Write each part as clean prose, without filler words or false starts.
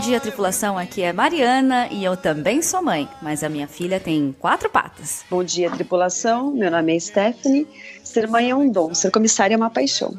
Bom dia, tripulação. Aqui é Mariana e eu também sou mãe, mas a minha filha tem 4 patas. Bom dia, tripulação. Meu nome é Stephanie. Ser mãe é um dom, ser comissária é uma paixão.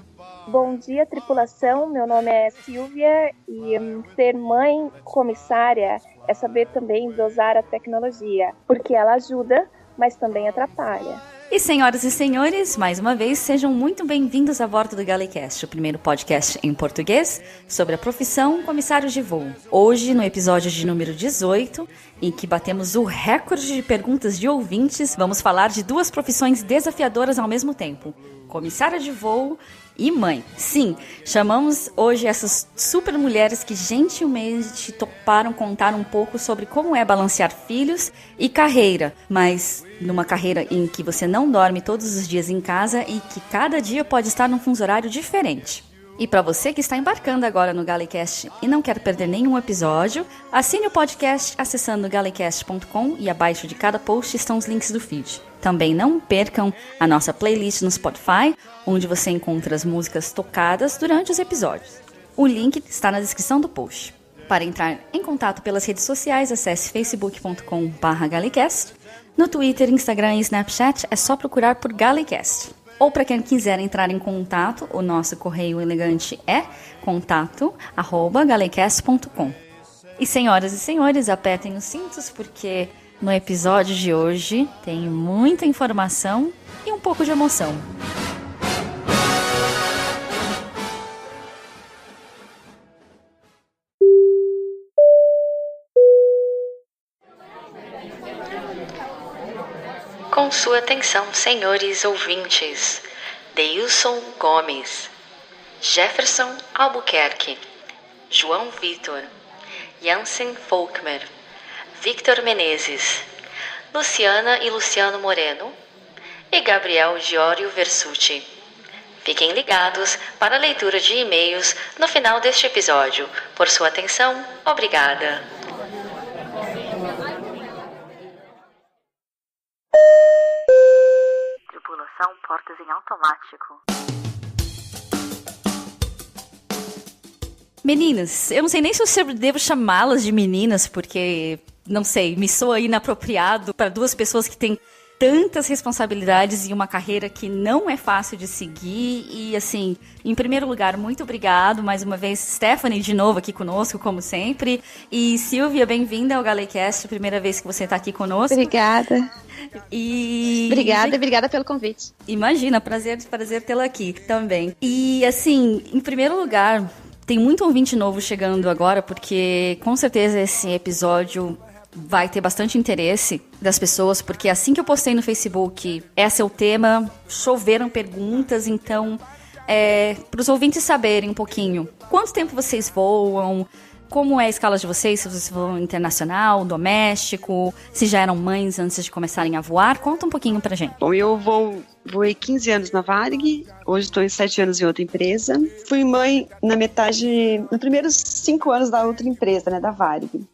Bom dia, tripulação. Meu nome é Silvia e ser mãe comissária é saber também dosar a tecnologia, porque ela ajuda, mas também atrapalha. E senhoras e senhores, mais uma vez, sejam muito bem-vindos a bordo do GalleyCast, o primeiro podcast em português sobre a profissão comissário de voo. Hoje, no episódio de número 18, em que batemos o recorde de perguntas de ouvintes, vamos falar de 2 profissões desafiadoras ao mesmo tempo: comissária de voo e mãe. Sim, chamamos hoje essas super mulheres que gentilmente toparam contar um pouco sobre como é balancear filhos e carreira, mas numa carreira em que você não dorme todos os dias em casa e que cada dia pode estar num fuso horário diferente. E para você que está embarcando agora no GalleyCast e não quer perder nenhum episódio, assine o podcast acessando gallecast.com e abaixo de cada post estão os links do feed. Também não percam a nossa playlist no Spotify, onde você encontra as músicas tocadas durante os episódios. O link está na descrição do post. Para entrar em contato pelas redes sociais, acesse facebook.com/gallecast. No Twitter, Instagram e Snapchat é só procurar por GalleyCast. Ou para quem quiser entrar em contato, o nosso correio elegante é contato@gallecast.com. E senhoras e senhores, apertem os cintos porque no episódio de hoje tem muita informação e um pouco de emoção. Com sua atenção, senhores ouvintes, Deilson Gomes, Jefferson Albuquerque, João Vitor, Jansen Folkmer, Victor Menezes, Luciana e Luciano Moreno e Gabriel Giório Versucci. Fiquem ligados para a leitura de e-mails no final deste episódio. Por sua atenção, obrigada. Tripulação, portas em automático. Meninas, eu não sei nem se eu devo chamá-las de meninas, porque, não sei, me soa inapropriado para 2 pessoas que têm tantas responsabilidades e uma carreira que não é fácil de seguir. E, assim, em primeiro lugar, muito obrigado mais uma vez, Stephanie, de novo aqui conosco, como sempre. E Silvia, bem-vinda ao GalleyCast, primeira vez que você está aqui conosco. Obrigada. Obrigada pelo convite. Imagina, prazer tê-la aqui também. E, assim, em primeiro lugar, tem muito ouvinte novo chegando agora, porque com certeza esse episódio vai ter bastante interesse das pessoas, porque assim que eu postei no Facebook, esse é o tema, choveram perguntas, então, para os ouvintes saberem um pouquinho, quanto tempo vocês voam, como é a escala de vocês, se vocês voam internacional, doméstico, se já eram mães antes de começarem a voar, conta um pouquinho pra gente. Bom, eu voei 15 anos na Varig, hoje estou em 7 anos em outra empresa. Fui mãe nos primeiros 5 anos da outra empresa, né, da Varig.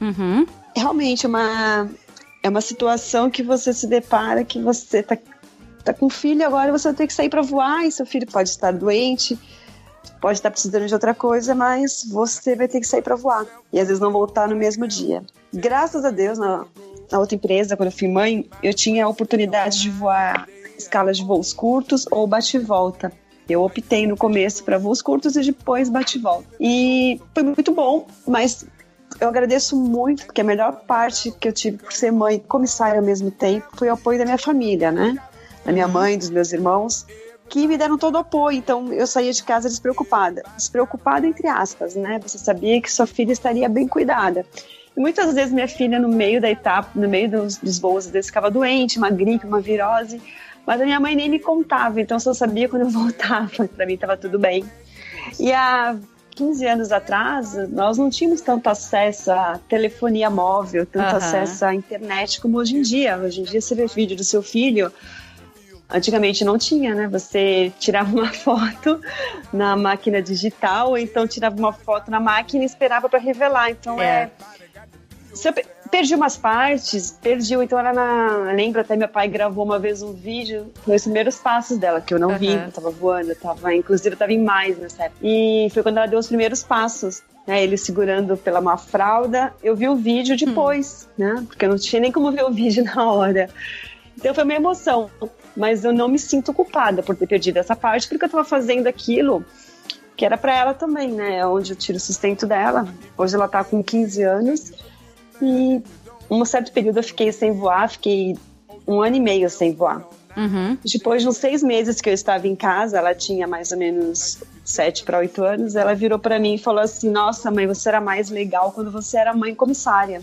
Uhum. Realmente é uma situação que você se depara, que você tá com filho, agora você vai ter que sair para voar e seu filho pode estar doente, pode estar precisando de outra coisa, mas você vai ter que sair para voar e às vezes não voltar no mesmo dia. Graças a Deus, na outra empresa, quando eu fui mãe, eu tinha a oportunidade de voar escalas de voos curtos ou bate-volta. Eu optei no começo para voos curtos e depois bate-volta. E foi muito bom, mas eu agradeço muito, porque a melhor parte que eu tive por ser mãe e comissária ao mesmo tempo foi o apoio da minha família, né? Da minha mãe, dos meus irmãos, que me deram todo o apoio. Então eu saía de casa despreocupada entre aspas, né? Você sabia que sua filha estaria bem cuidada. E muitas vezes minha filha no meio da etapa, no meio dos voos, às vezes ficava doente, uma gripe, uma virose, mas a minha mãe nem me contava, então eu só sabia quando eu voltava, para mim estava tudo bem. E há 15 anos atrás, nós não tínhamos tanto acesso à telefonia móvel, tanto acesso à internet como hoje em dia. Hoje em dia você vê vídeo do seu filho. Antigamente não tinha, né? Você tirava uma foto na máquina digital, ou então tirava uma foto na máquina e esperava para revelar. Então perdi umas partes, então lembro até meu pai gravou uma vez um vídeo, foi os primeiros passos dela, que eu não vi, eu tava voando, inclusive eu tava em mais nessa época. E foi quando ela deu os primeiros passos, né, ele segurando pela uma fralda. Eu vi o vídeo depois, né, porque eu não tinha nem como ver o vídeo na hora. Então foi uma emoção, mas eu não me sinto culpada por ter perdido essa parte, porque eu tava fazendo aquilo que era pra ela também, né, onde eu tiro o sustento dela. Hoje ela tá com 15 anos e um certo período eu fiquei sem voar, fiquei 1 ano e meio sem voar. Depois de uns 6 meses que eu estava em casa, ela tinha mais ou menos 7 para 8 anos, ela virou pra mim e falou assim: nossa mãe, você era mais legal quando você era mãe comissária.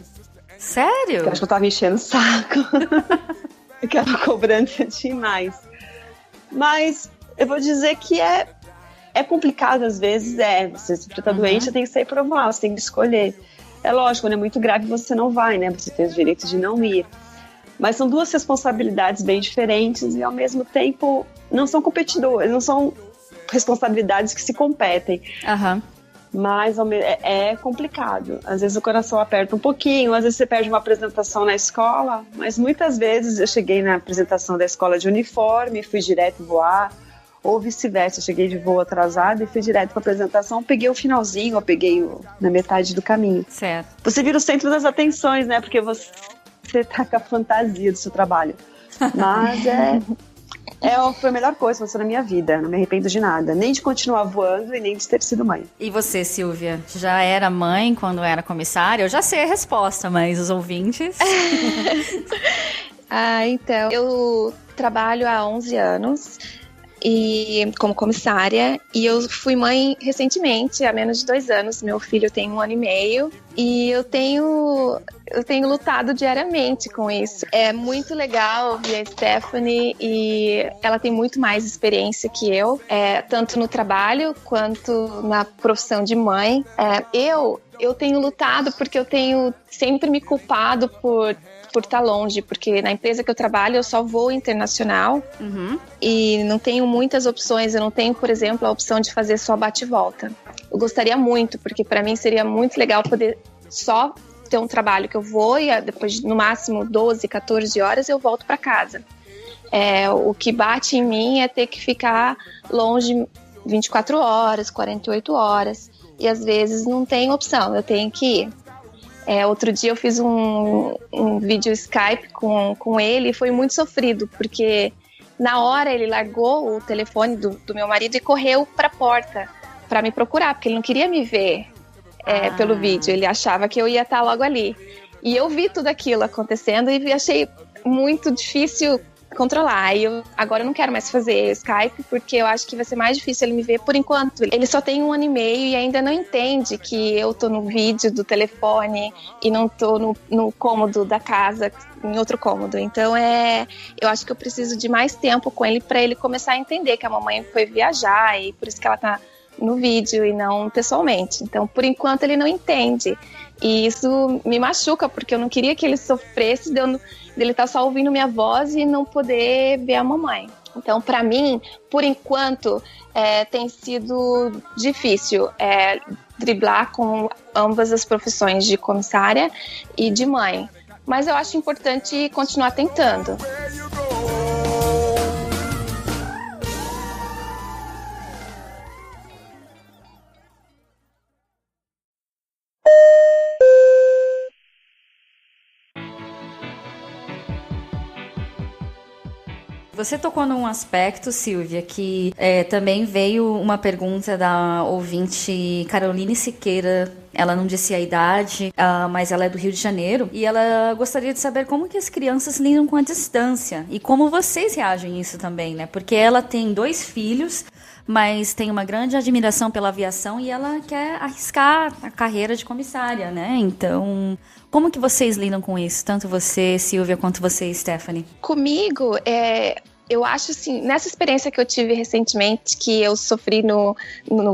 Sério? Eu acho que eu tava enchendo o saco. Que ela cobrando demais. Mas eu vou dizer que é complicado às vezes, você tá doente, você tem que sair pra voar, você tem que escolher. É lógico, quando é muito grave você não vai, né? Você tem o direito de não ir. Mas são 2 responsabilidades bem diferentes e ao mesmo tempo não são competidores, não são responsabilidades que se competem. Mas é complicado. Às vezes o coração aperta um pouquinho, às vezes você perde uma apresentação na escola, mas muitas vezes eu cheguei na apresentação da escola de uniforme, fui direto voar, ou vice-versa, eu cheguei de voo atrasado e fui direto para a apresentação, peguei o finalzinho, ou peguei na metade do caminho. Certo. Você vira o centro das atenções, né? Porque você tá com a fantasia do seu trabalho. Mas foi a melhor coisa que aconteceu na minha vida. Não me arrependo de nada. Nem de continuar voando e nem de ter sido mãe. E você, Silvia? Já era mãe quando era comissária? Eu já sei a resposta, mas os ouvintes... Então, eu trabalho há 11 anos e como comissária, e eu fui mãe recentemente, há menos de 2 anos. Meu filho tem 1 ano e meio e eu tenho lutado diariamente com isso. É muito legal ver a Stephanie, e ela tem muito mais experiência que eu, tanto no trabalho quanto na profissão de mãe. Eu tenho lutado porque eu tenho sempre me culpado por estar longe, porque na empresa que eu trabalho eu só voo internacional e não tenho muitas opções. Eu não tenho, por exemplo, a opção de fazer só bate-volta. Eu gostaria muito, porque para mim seria muito legal poder só ter um trabalho que eu vou e depois de, no máximo 12, 14 horas eu volto para casa. O que bate em mim é ter que ficar longe 24 horas, 48 horas, e às vezes não tem opção, eu tenho que ir. Outro dia eu fiz um vídeo Skype com ele e foi muito sofrido, porque na hora ele largou o telefone do meu marido e correu para a porta para me procurar, porque ele não queria me ver pelo vídeo, ele achava que eu ia estar logo ali. E eu vi tudo aquilo acontecendo e achei muito difícil controlar. Agora eu não quero mais fazer Skype, porque eu acho que vai ser mais difícil ele me ver por enquanto. Ele só tem 1 ano e meio e ainda não entende que eu tô no vídeo do telefone e não tô no cômodo da casa, em outro cômodo. Então eu acho que eu preciso de mais tempo com ele para ele começar a entender que a mamãe foi viajar e por isso que ela tá no vídeo e não pessoalmente. Então, por enquanto, ele não entende. E isso me machuca, porque eu não queria que ele sofresse dele estar só ouvindo minha voz e não poder ver a mamãe. Então, para mim, por enquanto, tem sido difícil driblar com ambas as profissões de comissária e de mãe. Mas eu acho importante continuar tentando. Você tocou num aspecto, Silvia, que também veio uma pergunta da ouvinte Caroline Siqueira. Ela não disse a idade, mas ela é do Rio de Janeiro, e ela gostaria de saber como que as crianças lidam com a distância e como vocês reagem a isso também, né? Porque ela tem 2 filhos, mas tem uma grande admiração pela aviação e ela quer arriscar a carreira de comissária, né? Então, como que vocês lidam com isso? Tanto você, Silvia, quanto você, Stephanie? Comigo, eu acho assim, nessa experiência que eu tive recentemente, que eu sofri no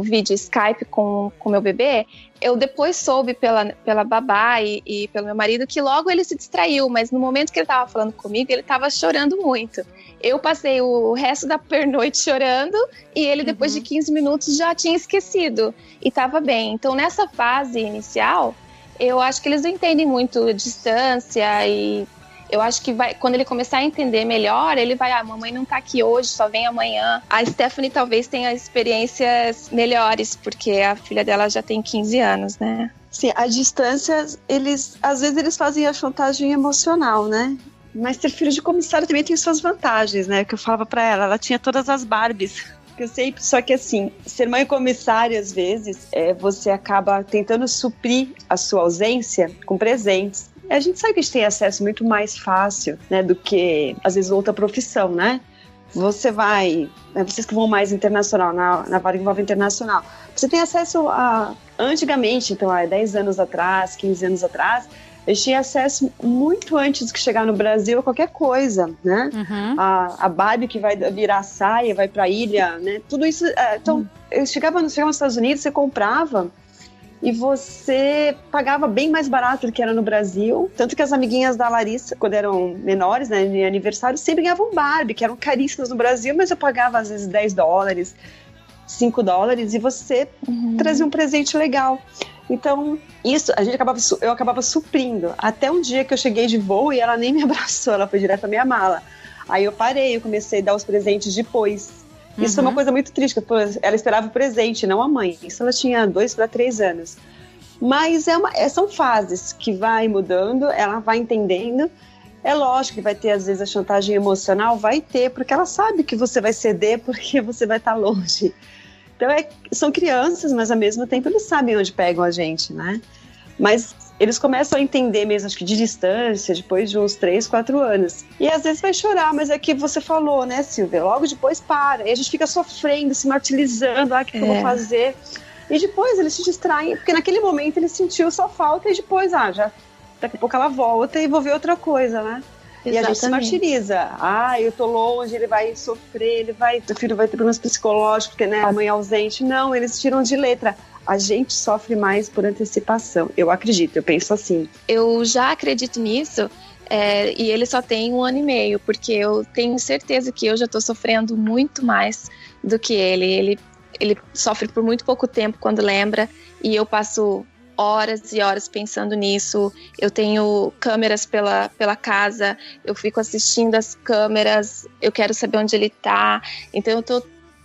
vídeo Skype com meu bebê, eu depois soube pela babá e pelo meu marido que logo ele se distraiu, mas no momento que ele estava falando comigo, ele estava chorando muito. Eu passei o resto da pernoite chorando e ele depois de 15 minutos já tinha esquecido e estava bem. Então nessa fase inicial, Eu acho que eles não entendem muito distância e eu acho que quando ele começar a entender melhor, ele vai, mamãe não tá aqui hoje, só vem amanhã. A Stephanie talvez tenha experiências melhores, porque a filha dela já tem 15 anos, né? Sim, a distância, às vezes eles fazem a chantagem emocional, né? Mas ter filho de comissário também tem suas vantagens, né? Que eu falava pra ela tinha todas as Barbies. Eu sei, só que assim, ser mãe comissária, às vezes, você acaba tentando suprir a sua ausência com presentes. A gente sabe que a gente tem acesso muito mais fácil, né, do que, às vezes, outra profissão, né? Você vai, vocês que vão mais internacional, na vaga que envolve internacional, você tem acesso a, antigamente, então, há 10 anos atrás, 15 anos atrás, a gente tinha acesso muito antes de chegar no Brasil a qualquer coisa, né? Uhum. A Barbie que vai virar saia, vai pra ilha, né? Tudo isso, então, eu chegava nos Estados Unidos, você comprava, e você pagava bem mais barato do que era no Brasil. Tanto que as amiguinhas da Larissa, quando eram menores, né, de aniversário, sempre ganhavam Barbie, que eram caríssimas no Brasil, mas eu pagava às vezes $10, $5, e você trazia um presente legal. Então, isso eu acabava suprindo. Até um dia que eu cheguei de voo e ela nem me abraçou, ela foi direto pra minha mala. Aí eu parei, eu comecei a dar os presentes depois. Isso é uma coisa muito triste, porque ela esperava o presente, não a mãe. Isso ela tinha 2 para 3 anos. Mas são fases que vai mudando, ela vai entendendo. É lógico que vai ter, às vezes, a chantagem emocional, vai ter, porque ela sabe que você vai ceder porque você vai estar longe. Então, são crianças, mas ao mesmo tempo eles sabem onde pegam a gente, né? Mas eles começam a entender mesmo, acho que de distância, depois de uns 3, 4 anos. E às vezes vai chorar, mas é que você falou, né, Silvia? Logo depois para. E a gente fica sofrendo, se martirizando, o que eu vou fazer? E depois eles se distraem, porque naquele momento ele sentiu só falta e depois, daqui a pouco ela volta e vou ver outra coisa, né? Exatamente. E a gente se martiriza. Eu tô longe, ele vai sofrer, o filho vai ter problemas psicológicos, porque, né, a mãe é ausente. Não, eles tiram de letra. A gente sofre mais por antecipação. Eu acredito, eu penso assim. Eu já acredito nisso, e ele só tem 1 ano e meio, porque eu tenho certeza que eu já tô sofrendo muito mais do que ele. Ele sofre por muito pouco tempo quando lembra, e eu passo horas e horas pensando nisso. Eu tenho câmeras pela casa, eu fico assistindo as câmeras, eu quero saber onde ele tá. Então eu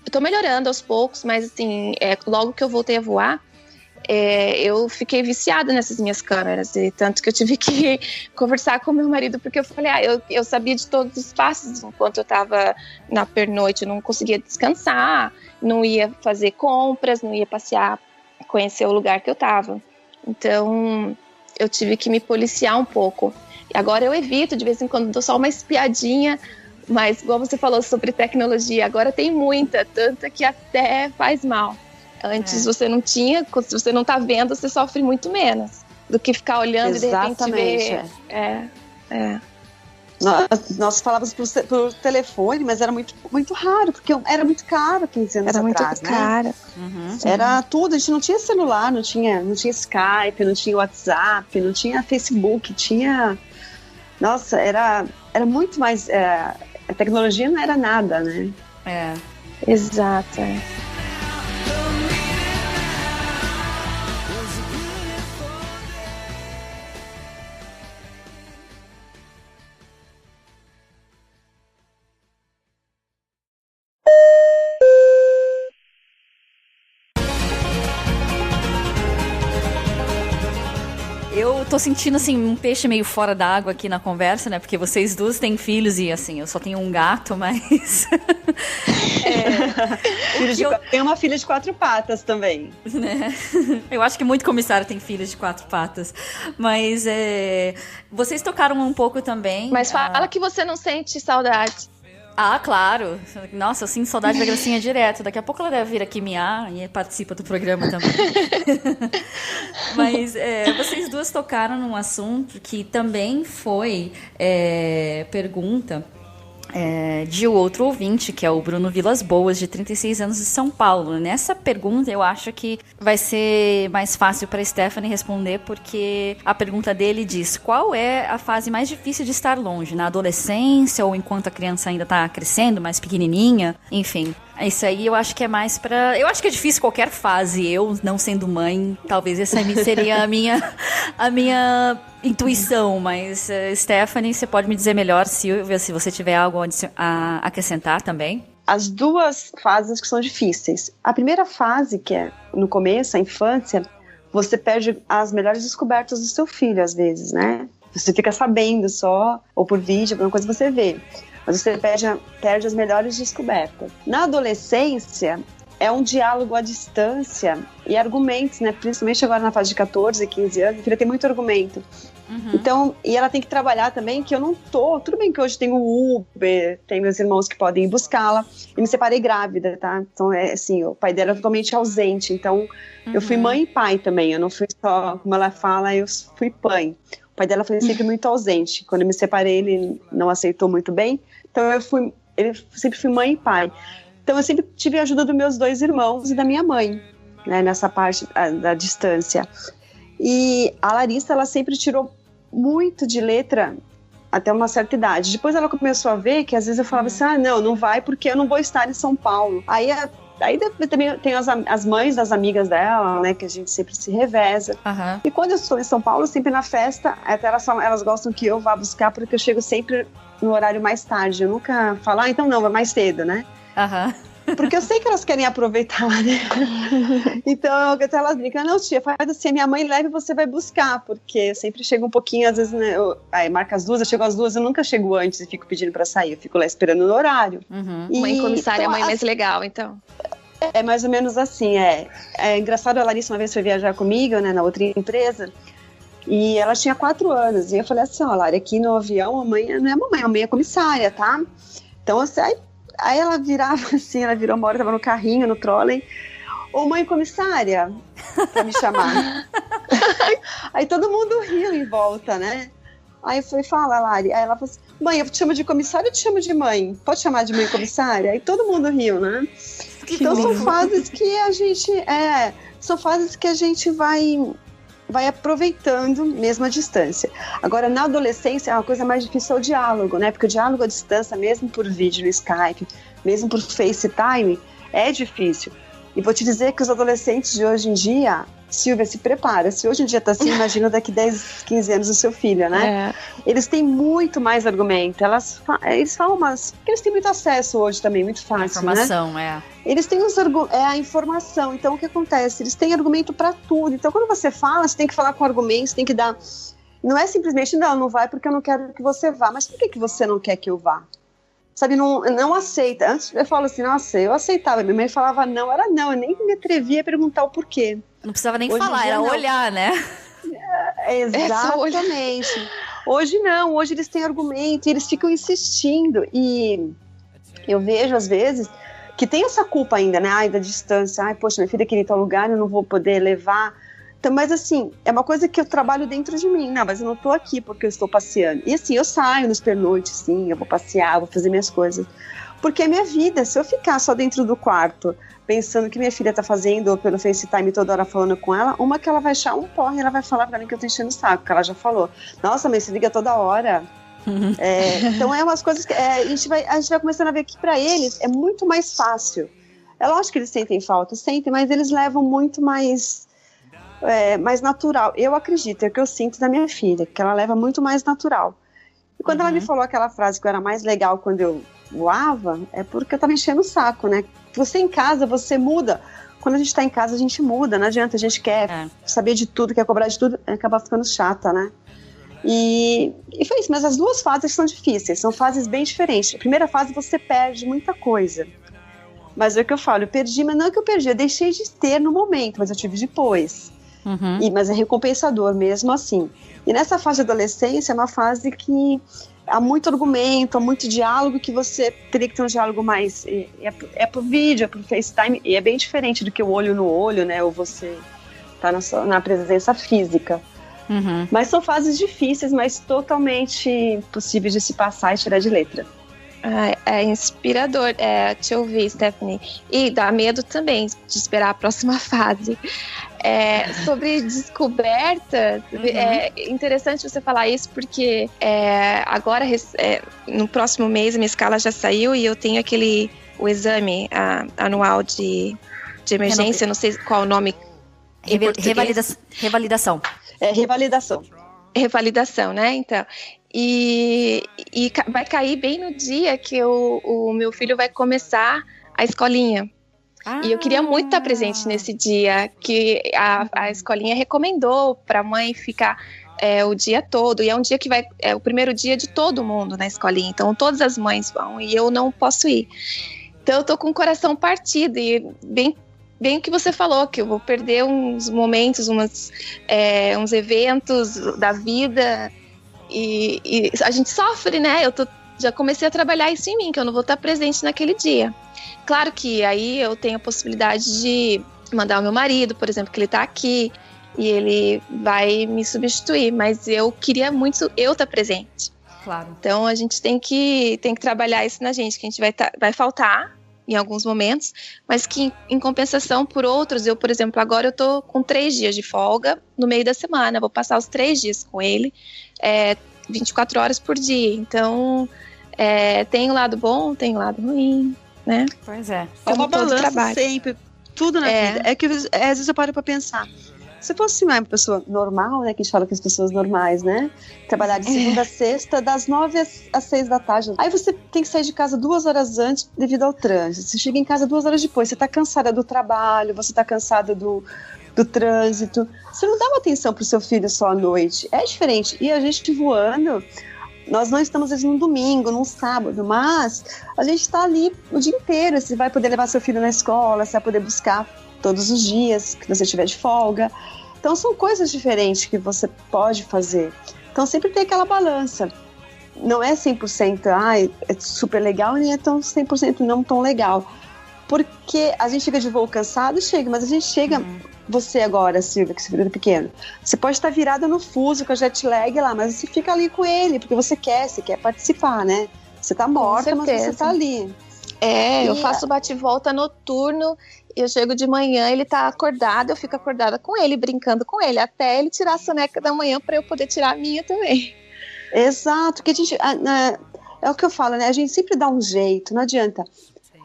tô melhorando aos poucos, mas assim, logo que eu voltei a voar, eu fiquei viciada nessas minhas câmeras, e tanto que eu tive que conversar com meu marido, porque eu falei, eu sabia de todos os passos enquanto eu tava na pernoite, eu não conseguia descansar, não ia fazer compras, não ia passear, conhecer o lugar que eu tava. Então, eu tive que me policiar um pouco. E agora eu evito, de vez em quando, dou só uma espiadinha, mas igual você falou sobre tecnologia, agora tem muita, tanta que até faz mal. Antes você não tinha, se você não tá vendo, você sofre muito menos do que ficar olhando. Exatamente, e de repente ver. Nós falávamos por telefone, mas era muito, muito raro, porque era muito caro 15 anos atrás, Era muito caro. Era tudo, a gente não tinha celular, não tinha Skype, não tinha WhatsApp, não tinha Facebook, Nossa, era muito mais... a tecnologia não era nada, né? Exato, Eu tô sentindo, assim, um peixe meio fora d'água aqui na conversa, né? Porque vocês duas têm filhos e, assim, eu só tenho um gato, mas... Tenho uma filha de 4 patas também. Né? Eu acho que muito comissário tem filhos de 4 patas. Mas vocês tocaram um pouco também... Mas fala que você não sente saudade. Claro. Nossa, eu sinto saudade da Gracinha direto. Daqui a pouco ela deve vir aqui miar e participa do programa também. Mas vocês duas tocaram num assunto que também foi pergunta de outro ouvinte, que é o Bruno Vilas Boas, de 36 anos, de São Paulo. Nessa pergunta, eu acho que vai ser mais fácil para a Stephanie responder, porque a pergunta dele diz: qual é a fase mais difícil de estar longe? Na adolescência ou enquanto a criança ainda está crescendo, mais pequenininha? Enfim, Isso aí eu acho que é mais pra... Eu acho que é difícil qualquer fase. Eu, não sendo mãe, talvez essa seria a minha intuição. Mas, Stephanie, você pode me dizer melhor, Silvia, se você tiver algo a acrescentar também? As duas fases que são difíceis. A primeira fase, que é no começo, a infância, você perde as melhores descobertas do seu filho, às vezes, né? Você fica sabendo só, ou por vídeo, alguma coisa você vê. Mas você perde as melhores descobertas. Na adolescência, é um diálogo à distância e argumentos, né? Principalmente agora na fase de 14, 15 anos, a filha tem muito argumento. Uhum. Então, e ela tem que trabalhar também que eu não tô... Tudo bem que hoje tem o Uber, tem meus irmãos que podem ir buscá-la. E me separei grávida, tá? Então, assim, o pai dela é totalmente ausente. Então, eu fui mãe e pai também. Eu não fui só, como ela fala, eu fui pai. O pai dela foi sempre muito ausente. Quando eu me separei, ele não aceitou muito bem. Então, eu sempre fui mãe e pai. Então, eu sempre tive a ajuda dos meus 2 irmãos e da minha mãe, né? Nessa parte da distância. E a Larissa, ela sempre tirou muito de letra até uma certa idade. Depois ela começou a ver que às vezes eu falava assim, não vai porque eu não vou estar em São Paulo. Aí também tem as mães das amigas dela, né, que a gente sempre se reveza. Uhum. E quando eu estou em São Paulo, sempre na festa, até elas gostam que eu vá buscar porque eu chego sempre no horário mais tarde. Eu nunca falo, então não, vai mais cedo, né? Aham. Uhum. Porque eu sei que elas querem aproveitar, né? Então, até elas brincam, não, tia, faz assim, minha mãe leva e você vai buscar, porque eu sempre chego um pouquinho, às vezes, né, aí marca as 2, eu chego às 2, eu nunca chego antes e fico pedindo pra sair, eu fico lá esperando no horário. Uhum. Mãe comissária é a mãe mais legal, então. É mais ou menos assim, é engraçado, a Larissa uma vez foi viajar comigo, né, na outra empresa, e ela tinha 4 anos, e eu falei assim, Lari, aqui no avião, a mãe não é mamãe, a mãe é comissária, tá? Então, assim, aí ela virava assim, ela virou uma hora, tava no carrinho, no trolley. Ô mãe comissária, pra me chamar. Aí todo mundo riu em volta, né? Aí eu falei, fala, Lari. Aí ela falou assim, mãe, eu te chamo de comissária ou te chamo de mãe? Pode chamar de mãe comissária? Aí todo mundo riu, né? Então são fases que a gente... são fases que a gente vai aproveitando mesmo a distância. Agora, na adolescência, uma coisa mais difícil é o diálogo, né? Porque o diálogo à distância, mesmo por vídeo no Skype, mesmo por FaceTime, é difícil. E vou te dizer que os adolescentes de hoje em dia, Silvia, se prepara. Se hoje em dia tá assim, imagina daqui 10, 15 anos o seu filho, né? Eles têm muito mais argumento. Eles falam porque eles têm muito acesso hoje também, muito fácil, informação, né? Eles têm a informação. Então, o que acontece? Eles têm argumento para tudo. Então, quando você fala, você tem que falar com argumentos, tem que dar... Não é simplesmente, não vai porque eu não quero que você vá. Mas por que você não quer que eu vá? Sabe, não aceita. Antes eu falo assim, nossa, eu aceitava. Minha mãe falava não, era não. Eu nem me atrevia a perguntar o porquê. Não precisava nem falar, era olhar, né? Exatamente. Hoje não, hoje eles têm argumento e eles ficam insistindo. E eu vejo, às vezes, que tem essa culpa ainda, né? Da distância. Poxa, minha filha queria ir em tal lugar, eu não vou poder levar. Então, mas assim, é uma coisa que eu trabalho dentro de mim. Não, mas eu não tô aqui porque eu estou passeando. E assim, eu saio nos pernoites, sim, eu vou passear, vou fazer minhas coisas. Porque é minha vida. Se eu ficar só dentro do quarto, pensando que minha filha tá fazendo, ou pelo FaceTime toda hora falando com ela, uma que ela vai achar um porre, ela vai falar pra mim que eu tô enchendo o saco, que ela já falou. Nossa, mãe, você liga toda hora. Então é umas coisas que a gente vai começando a ver que pra eles é muito mais fácil. É lógico que eles sentem falta, mas eles levam muito mais natural. Eu acredito, é o que eu sinto da minha filha, que ela leva muito mais natural. E quando ela me falou aquela frase que eu era mais legal quando eu voava, é porque eu tava enchendo o saco, né? Você em casa, você muda. Quando a gente tá em casa, a gente muda, não adianta, a gente quer saber de tudo, quer cobrar de tudo, acaba ficando chata, né? E foi isso, mas as duas fases são difíceis, são fases bem diferentes. A primeira fase você perde muita coisa. Mas é o que eu falo, eu perdi, mas não é que eu perdi, eu deixei de ter no momento, mas eu tive depois. Mas é recompensador mesmo assim. E nessa fase de adolescência é uma fase que há muito argumento, há muito diálogo, que você teria que ter um diálogo mais... É por vídeo, é por FaceTime, e é bem diferente do que o olho no olho, né? Ou você tá na presença física. Mas são fases difíceis, mas totalmente possíveis de se passar e tirar de letra. É inspirador te ouvir, Stephanie. E dá medo também de esperar a próxima fase. Sobre descoberta, é interessante você falar isso, porque agora, no próximo mês, a minha escala já saiu e eu tenho aquele o exame anual de emergência, não sei qual o nome em português. Revalidação. Revalidação. Revalidação, né? Então, e vai cair bem no dia que o meu filho vai começar a escolinha. E eu queria muito estar presente nesse dia, que a escolinha recomendou para a mãe ficar o dia todo. E é um dia que é o primeiro dia de todo mundo na escolinha. Então, todas as mães vão e eu não posso ir. Então, eu tô com o coração partido e bem o que você falou, que eu vou perder uns momentos, uns eventos da vida. E a gente sofre, né? Já comecei a trabalhar isso em mim, que eu não vou estar presente naquele dia. Claro que aí eu tenho a possibilidade de mandar o meu marido, por exemplo, que ele está aqui e ele vai me substituir, mas eu queria muito eu estar presente. Claro. Então a gente tem que trabalhar isso na gente, que a gente vai faltar em alguns momentos, mas que em compensação por outros, por exemplo, agora eu tô com 3 dias de folga no meio da semana, vou passar os 3 dias com ele, 24 horas por dia, então tem o lado bom, tem o lado ruim, né? Pois é. É uma balança sempre, tudo na vida. É que às vezes eu paro pra pensar, se fosse uma pessoa normal, né, que a gente fala que as pessoas normais, né, trabalhar de segunda a sexta, das 9 às 6 da tarde, aí você tem que sair de casa 2 horas antes devido ao trânsito, você chega em casa 2 horas depois, você tá cansada do trabalho, você tá cansada do trânsito, você não dá uma atenção pro seu filho só à noite, é diferente, e a gente voando, nós não estamos às vezes num domingo, num sábado, mas a gente está ali o dia inteiro, você vai poder levar seu filho na escola, você vai poder buscar todos os dias que você tiver de folga. Então são coisas diferentes que você pode fazer. Então sempre tem aquela balança. Não é 100%, é super legal, nem é tão 100% não tão legal. Porque a gente chega de voo cansado, mas a gente chega... Você agora, Silvia, que seu filho é pequeno, você pode estar virada no fuso com a jet lag lá, mas você fica ali com ele, porque você quer participar, né? Você tá morta, mas você tá ali. Eu faço bate-volta noturno, eu chego de manhã, ele tá acordado, eu fico acordada com ele, brincando com ele, até ele tirar a soneca da manhã para eu poder tirar a minha também. Exato, que a gente, é o que eu falo, né? A gente sempre dá um jeito, não adianta.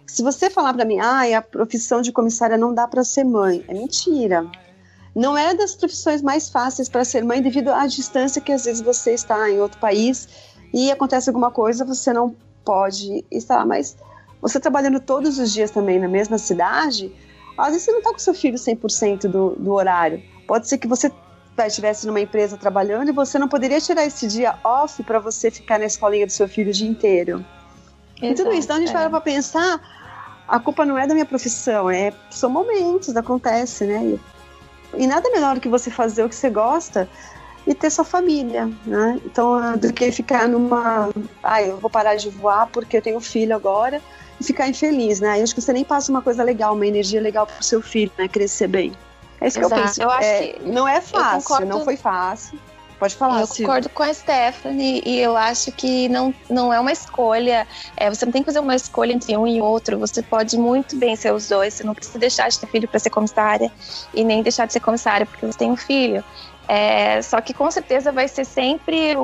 Se você falar para mim, a profissão de comissária não dá para ser mãe, é mentira. Não é das profissões mais fáceis para ser mãe devido à distância que às vezes você está em outro país e acontece alguma coisa, você não pode estar, mas você trabalhando todos os dias também na mesma cidade, às vezes você não está com seu filho 100% do horário. Pode ser que você estivesse numa empresa trabalhando e você não poderia tirar esse dia off para você ficar na escolinha do seu filho o dia inteiro. E tudo isso, então a gente para pensar, a culpa não é da minha profissão, são momentos, acontece, né? E nada melhor do que você fazer o que você gosta e ter sua família, né? Então, do que ficar eu vou parar de voar porque eu tenho filho agora e ficar infeliz, né? Eu acho que você nem passa uma coisa legal, uma energia legal pro seu filho, né? Crescer bem. É isso que eu penso. Eu acho que não é fácil, não foi fácil. Pode falar, eu concordo com a Stephanie e eu acho que não é uma escolha, você não tem que fazer uma escolha entre um e outro, você pode muito bem ser os dois, você não precisa deixar de ter filho para ser comissária e nem deixar de ser comissária porque você tem um filho. Só que com certeza vai ser sempre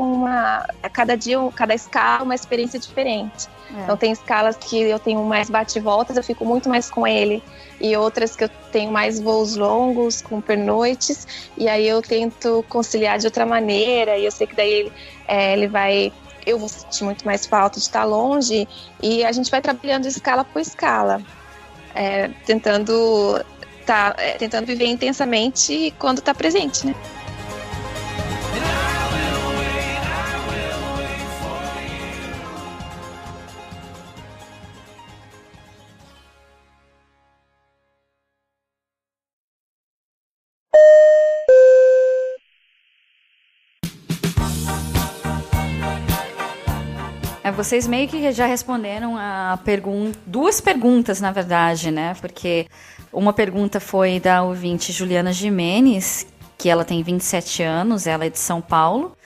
cada dia, cada escala, uma experiência diferente. Então tem escalas que eu tenho mais bate-voltas, eu fico muito mais com ele, e outras que eu tenho mais voos longos, com pernoites, e aí eu tento conciliar de outra maneira, e eu sei que daí eu vou sentir muito mais falta de estar longe, e a gente vai trabalhando escala por escala, tentando viver intensamente quando está presente, né? Vocês meio que já responderam duas perguntas, na verdade, né? Porque uma pergunta foi da ouvinte Juliana Jimenez, que ela tem 27 anos, ela é de São Paulo,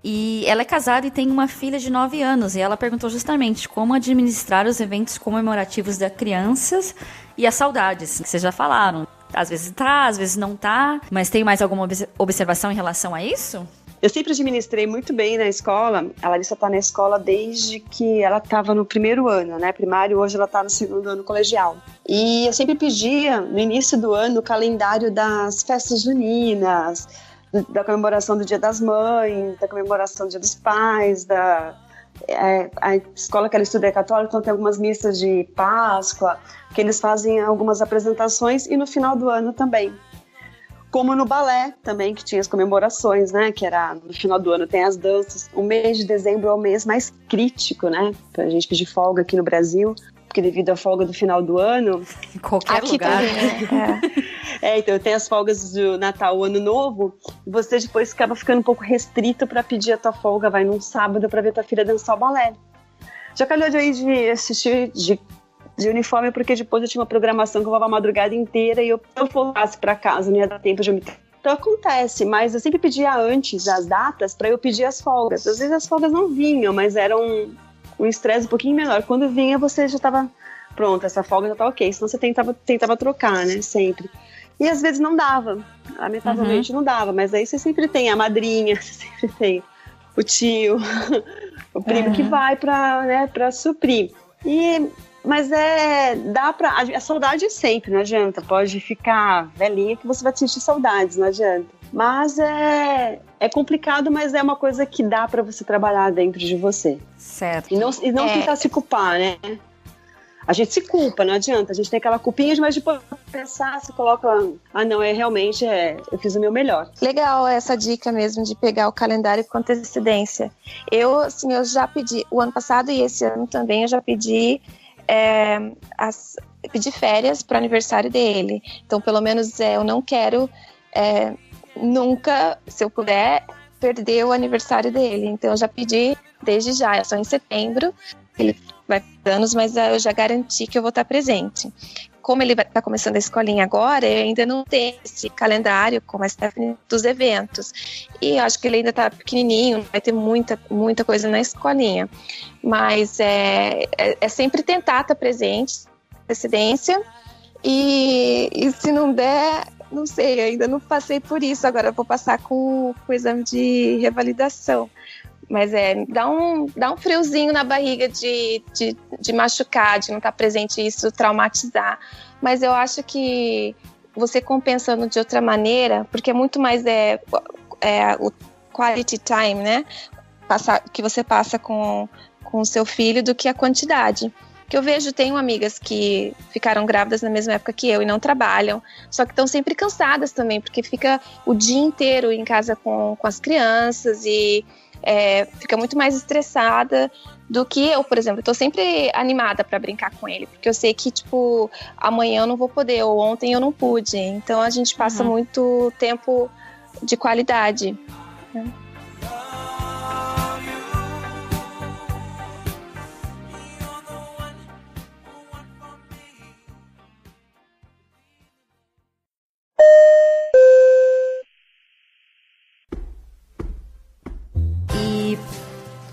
e ela é casada e tem uma filha de 9 anos, e ela perguntou justamente como administrar os eventos comemorativos das crianças e as saudades, que vocês já falaram. Às vezes tá, às vezes não tá, mas tem mais alguma observação em relação a isso? Eu sempre administrei muito bem na escola. A Larissa está na escola desde que ela estava no primeiro ano, né, primário. Hoje ela está no segundo ano colegial. E eu sempre pedia, no início do ano, o calendário das festas juninas, da comemoração do Dia das Mães, da comemoração do Dia dos Pais, a escola que ela estuda é católica, então tem algumas missas de Páscoa, que eles fazem algumas apresentações, e no final do ano também. Como no balé também, que tinha as comemorações, né? Que era no final do ano tem as danças. O mês de dezembro é o mês mais crítico, né? Pra gente pedir folga aqui no Brasil, porque devido à folga do final do ano... Em qualquer aqui lugar. Também, então tem as folgas do Natal, Ano Novo, e você depois acaba ficando um pouco restrito pra pedir a tua folga, vai num sábado pra ver tua filha dançar o balé. Já calhou de aí de assistir de uniforme, porque depois eu tinha uma programação que eu levava a madrugada inteira e eu voltasse pra casa, não ia dar tempo de eu me... Então acontece, mas eu sempre pedia antes as datas pra eu pedir as folgas. Às vezes as folgas não vinham, mas era um estresse um pouquinho menor. Quando vinha, você já tava pronto, essa folga já tá ok, senão você tentava trocar, né, sempre. E às vezes não dava, lamentavelmente não dava, mas aí você sempre tem a madrinha, você sempre tem o tio, o primo que vai pra suprir. Mas a saudade é sempre, não adianta, pode ficar velhinha que você vai sentir saudades, não adianta. Mas é complicado, mas é uma coisa que dá pra você trabalhar dentro de você. Certo. E não tentar se culpar, né? A gente se culpa, não adianta, a gente tem aquela culpinha, mas depois pensar, se coloca, realmente eu fiz o meu melhor. Legal essa dica mesmo de pegar o calendário com antecedência. Eu já pedi, o ano passado e esse ano também, eu já pedi pedir férias para o aniversário dele. Então, pelo menos eu não quero nunca, se eu puder, perder o aniversário dele. Então, eu já pedi desde já. É só em setembro. Ele vai por anos, mas eu já garanti que eu vou estar presente. Como ele está começando a escolinha agora, eu ainda não tenho esse calendário, como a Stephanie, dos eventos. E acho que ele ainda está pequenininho, vai ter muita coisa na escolinha. Mas é sempre tentar estar presente, antecedência. E se não der, não sei, ainda não passei por isso. Agora eu vou passar com o exame de revalidação. Mas dá um friozinho na barriga de machucar, de não estar presente e isso traumatizar. Mas eu acho que você compensando de outra maneira, porque é muito mais o quality time, né? Que você passa com o seu filho do que a quantidade. Que eu tenho amigas que ficaram grávidas na mesma época que eu e não trabalham, só que estão sempre cansadas também, porque fica o dia inteiro em casa com as crianças e fica muito mais estressada do que eu, por exemplo. Eu tô sempre animada para brincar com ele, porque eu sei que, tipo, amanhã eu não vou poder, ou ontem eu não pude. Então a gente passa muito tempo de qualidade, né?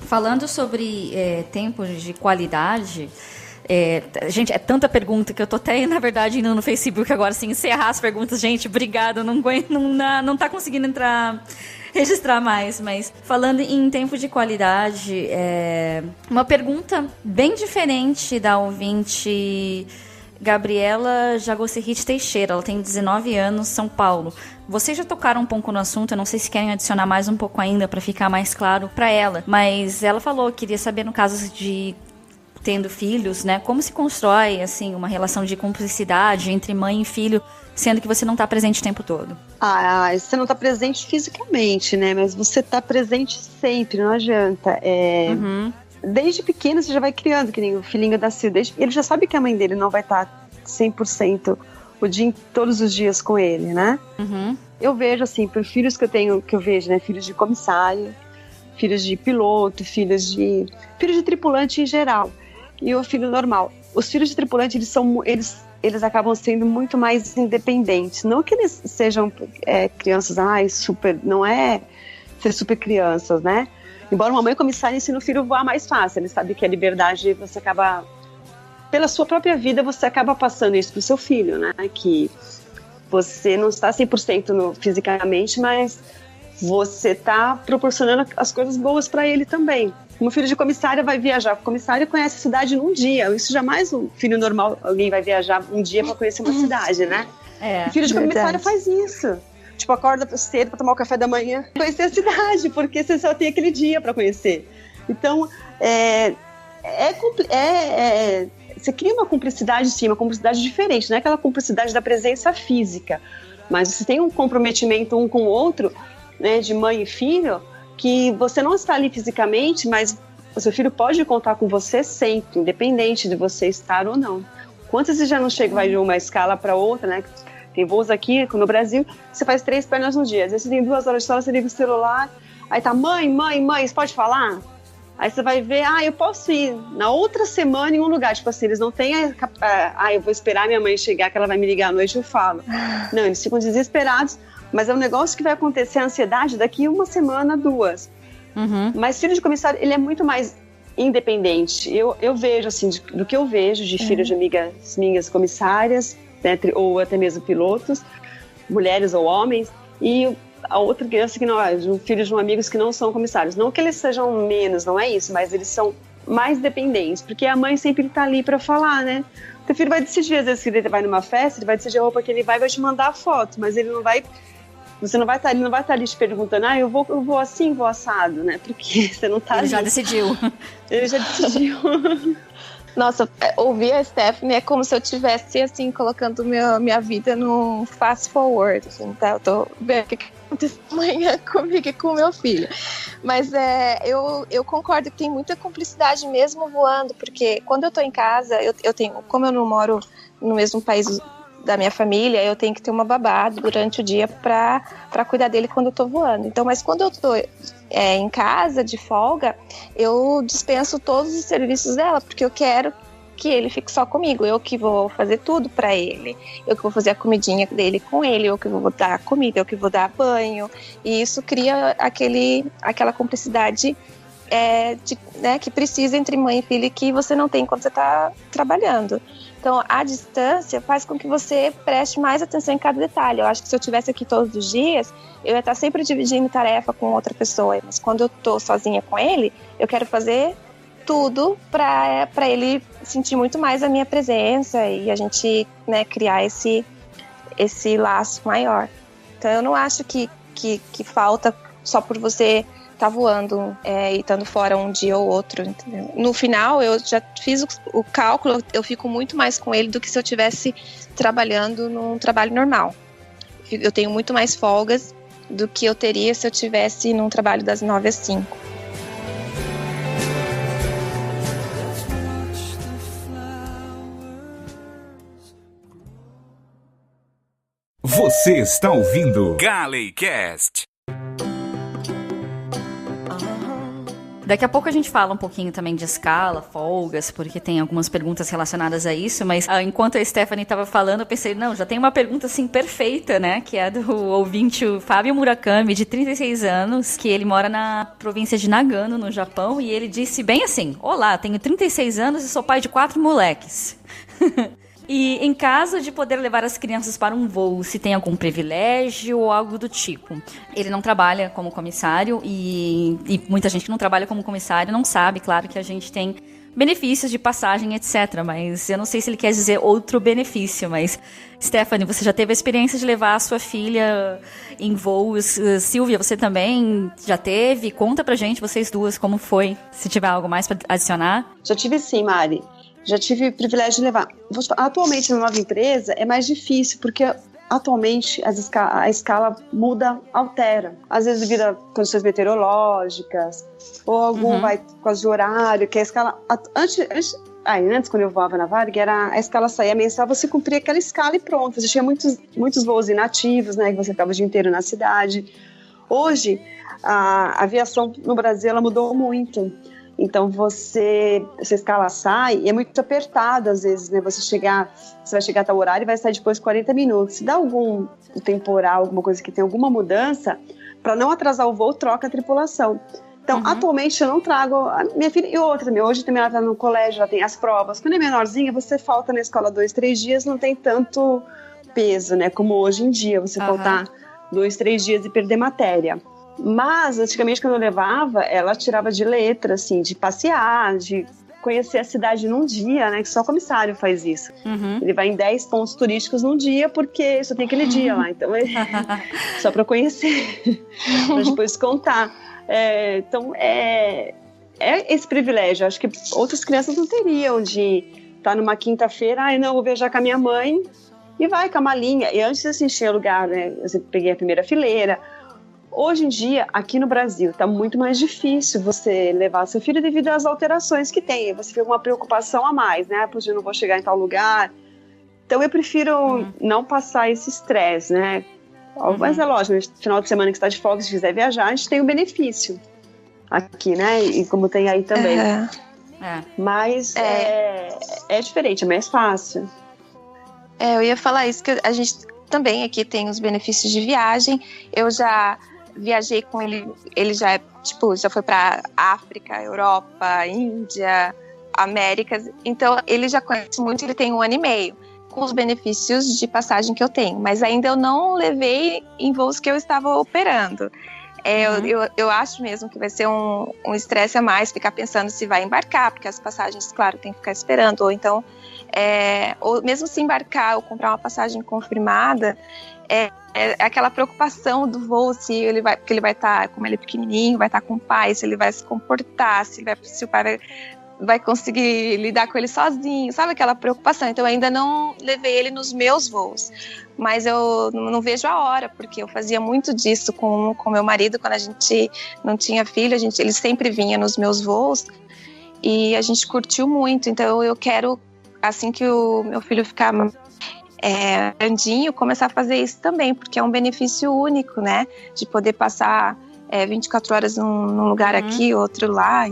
Falando sobre tempo de qualidade, gente, é tanta pergunta que eu tô até, na verdade, indo no Facebook agora, assim, encerrar as perguntas. Gente, obrigada, não tá conseguindo registrar mais, mas falando em tempo de qualidade, uma pergunta bem diferente da ouvinte Gabriela Jagocerrite Teixeira. Ela tem 19 anos, São Paulo. Vocês já tocaram um pouco no assunto, eu não sei se querem adicionar mais um pouco ainda para ficar mais claro para ela, mas ela falou, queria saber no caso de tendo filhos, né, como se constrói assim uma relação de cumplicidade entre mãe e filho, sendo que você não está presente o tempo todo. Você não está presente fisicamente, né, mas você está presente sempre, não adianta. Desde pequeno você já vai criando, que nem o filhinho da Sil, ele já sabe que a mãe dele não vai estar 100% todos os dias com ele, né? Eu vejo assim, por filhos que eu vejo, né, filhos de comissário, filhos de piloto, filhos de tripulante em geral, e o filho normal. Os filhos de tripulante, eles acabam sendo muito mais independentes, não que eles sejam crianças, não é ser super crianças, né? Embora uma mãe comissária ensine o filho a voar mais fácil, ele sabe que a liberdade você acaba, pela sua própria vida, você acaba passando isso pro seu filho, né? Que você não está 100% fisicamente, mas você está proporcionando as coisas boas para ele também. Uma filha de comissária vai viajar com comissário e conhece a cidade num dia. Isso jamais um filho normal, alguém vai viajar um dia para conhecer uma cidade, né? O filho de comissária faz isso. Tipo, acorda cedo para tomar o café da manhã, conhecer a cidade, porque você só tem aquele dia para conhecer. Então, você cria uma cumplicidade, sim, uma cumplicidade diferente, não é aquela cumplicidade da presença física, mas você tem um comprometimento um com o outro, né, de mãe e filho, que você não está ali fisicamente, mas o seu filho pode contar com você sempre, independente de você estar ou não. Quantas vezes já não chega, vai de uma escala para outra, né? Tem voos aqui no Brasil, você faz 3 pernas no dia. Às vezes você tem 2 horas de sono, você liga o celular, aí tá, mãe, você pode falar? Aí você vai ver, eu posso ir na outra semana em um lugar. Tipo assim, eles não têm eu vou esperar minha mãe chegar, que ela vai me ligar à noite e eu falo. Não, eles ficam desesperados, mas é um negócio que vai acontecer, a ansiedade, daqui 1 semana, 2. Uhum. Mas filho de comissário, ele é muito mais independente. Eu vejo, assim, do que eu vejo de filhos de amigas minhas comissárias, né, ou até mesmo pilotos, mulheres ou homens, e a outra criança que não é, filhos de amigos que não são comissários. Não que eles sejam menos, não é isso, mas eles são mais dependentes, porque a mãe sempre está ali para falar, né? O teu filho vai decidir, às vezes, que ele vai numa festa, ele vai decidir a roupa que ele vai te mandar a foto, mas ele não vai. Ele não vai estar ali te perguntando, eu vou assim, vou assado, né? Porque você não tá ali. Ele já decidiu. Ele já decidiu. Nossa, ouvir a Stephanie é como se eu estivesse, assim, colocando minha vida no fast forward, assim, tá? Eu tô vendo o que acontece amanhã comigo e com o meu filho. Mas eu concordo que tem muita cumplicidade mesmo voando, porque quando eu tô em casa, eu tenho, como eu não moro no mesmo país da minha família, eu tenho que ter uma babá durante o dia pra cuidar dele quando eu tô voando. Então, mas quando eu tô em casa, de folga, eu dispenso todos os serviços dela, porque eu quero que ele fique só comigo. Eu que vou fazer tudo pra ele, eu que vou fazer a comidinha dele com ele, eu que vou dar comida, eu que vou dar banho, e isso cria aquela cumplicidade né, que precisa entre mãe e filho, que você não tem quando você tá trabalhando. Então, a distância faz com que você preste mais atenção em cada detalhe. Eu acho que se eu estivesse aqui todos os dias, eu ia estar sempre dividindo tarefa com outra pessoa. Mas quando eu estou sozinha com ele, eu quero fazer tudo para ele sentir muito mais a minha presença e a gente, né, criar esse laço maior. Então, eu não acho que falta só por você tá voando e estando fora um dia ou outro, entendeu? No final, eu já fiz o cálculo, eu fico muito mais com ele do que se eu estivesse trabalhando num trabalho normal. Eu tenho muito mais folgas do que eu teria se eu estivesse num trabalho das 9 às 5. Você está ouvindo GalleyCast. Daqui a pouco a gente fala um pouquinho também de escala, folgas, porque tem algumas perguntas relacionadas a isso, mas enquanto a Stephanie estava falando, eu pensei, não, já tem uma pergunta assim perfeita, né, que é do ouvinte o Fábio Murakami, de 36 anos, que ele mora na província de Nagano, no Japão, e ele disse bem assim: olá, tenho 36 anos e sou pai de 4 moleques. E em caso de poder levar as crianças para um voo, se tem algum privilégio ou algo do tipo? Ele não trabalha como comissário e muita gente que não trabalha como comissário não sabe, claro, que a gente tem benefícios de passagem, etc. Mas eu não sei se ele quer dizer outro benefício, mas Stephanie, você já teve a experiência de levar a sua filha em voos? Silvia, você também já teve? Conta pra gente, vocês duas, como foi, se tiver algo mais pra adicionar. Já tive sim, Mari. Já tive o privilégio de levar. Atualmente, na nova empresa, é mais difícil, porque atualmente a escala muda, altera. Às vezes devido a condições meteorológicas, ou algum vai por causa de horário, que a escala... Antes, quando eu voava na Varig, a escala saía mensal, você cumpria aquela escala e pronto. Você tinha muitos voos inativos, né, que você ficava o dia inteiro na cidade. Hoje, a aviação no Brasil, ela mudou muito. Então, essa escala sai e é muito apertado, às vezes, né? Você vai chegar a tal horário e vai sair depois de 40 minutos. Se dá algum temporal, alguma coisa que tem alguma mudança, para não atrasar o voo, troca a tripulação. Então, atualmente, eu não trago a minha filha. E outra também, hoje também ela está no colégio, ela tem as provas. Quando é menorzinha, você falta na escola 2, 3 dias, não tem tanto peso, né? Como hoje em dia, você faltar 2, 3 dias e perder matéria. Mas, antigamente, quando eu levava, ela tirava de letra, assim, de passear, de conhecer a cidade num dia, né? Que só o comissário faz isso. Ele vai em 10 pontos turísticos num dia, porque só tem aquele dia lá. Então, só para conhecer, para depois contar. Então, é esse privilégio. Acho que outras crianças não teriam de estar numa quinta-feira, não, vou viajar com a minha mãe, e vai com a malinha. E antes, assim, tinha lugar, né? Eu sempre peguei a primeira fileira. Hoje em dia, aqui no Brasil, está muito mais difícil você levar seu filho devido às alterações que tem. Você fica com uma preocupação a mais, né? Poxa, eu não vou chegar em tal lugar. Então, eu prefiro não passar esse estresse, né? Mas é lógico, no final de semana que está de folga, se quiser viajar, a gente tem o benefício aqui, né? E como tem aí também. Mas é diferente, é mais fácil. Eu ia falar isso, que a gente também aqui tem os benefícios de viagem. Eu já viajei com ele, ele já foi para África, Europa, Índia, Américas, então ele já conhece muito, ele tem 1 ano e meio, com os benefícios de passagem que eu tenho, mas ainda eu não levei em voos que eu estava operando. Eu acho mesmo que vai ser um estresse a mais, ficar pensando se vai embarcar, porque as passagens, claro, tem que ficar esperando, ou então, ou mesmo se embarcar ou comprar uma passagem confirmada, aquela preocupação do voo, porque ele vai estar, como ele é pequenininho, vai estar com o pai, se ele vai se comportar, se o pai vai conseguir lidar com ele sozinho, sabe aquela preocupação? Então eu ainda não levei ele nos meus voos, mas eu não vejo a hora, porque eu fazia muito disso com meu marido, quando a gente não tinha filho, ele sempre vinha nos meus voos, e a gente curtiu muito, então eu quero, assim que o meu filho ficar grandinho, começar a fazer isso também, porque é um benefício único, né? De poder passar 24 horas num lugar aqui, outro lá.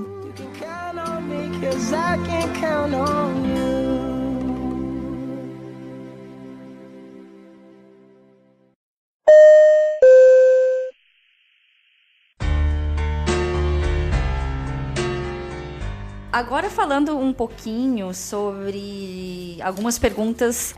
Agora falando um pouquinho sobre algumas perguntas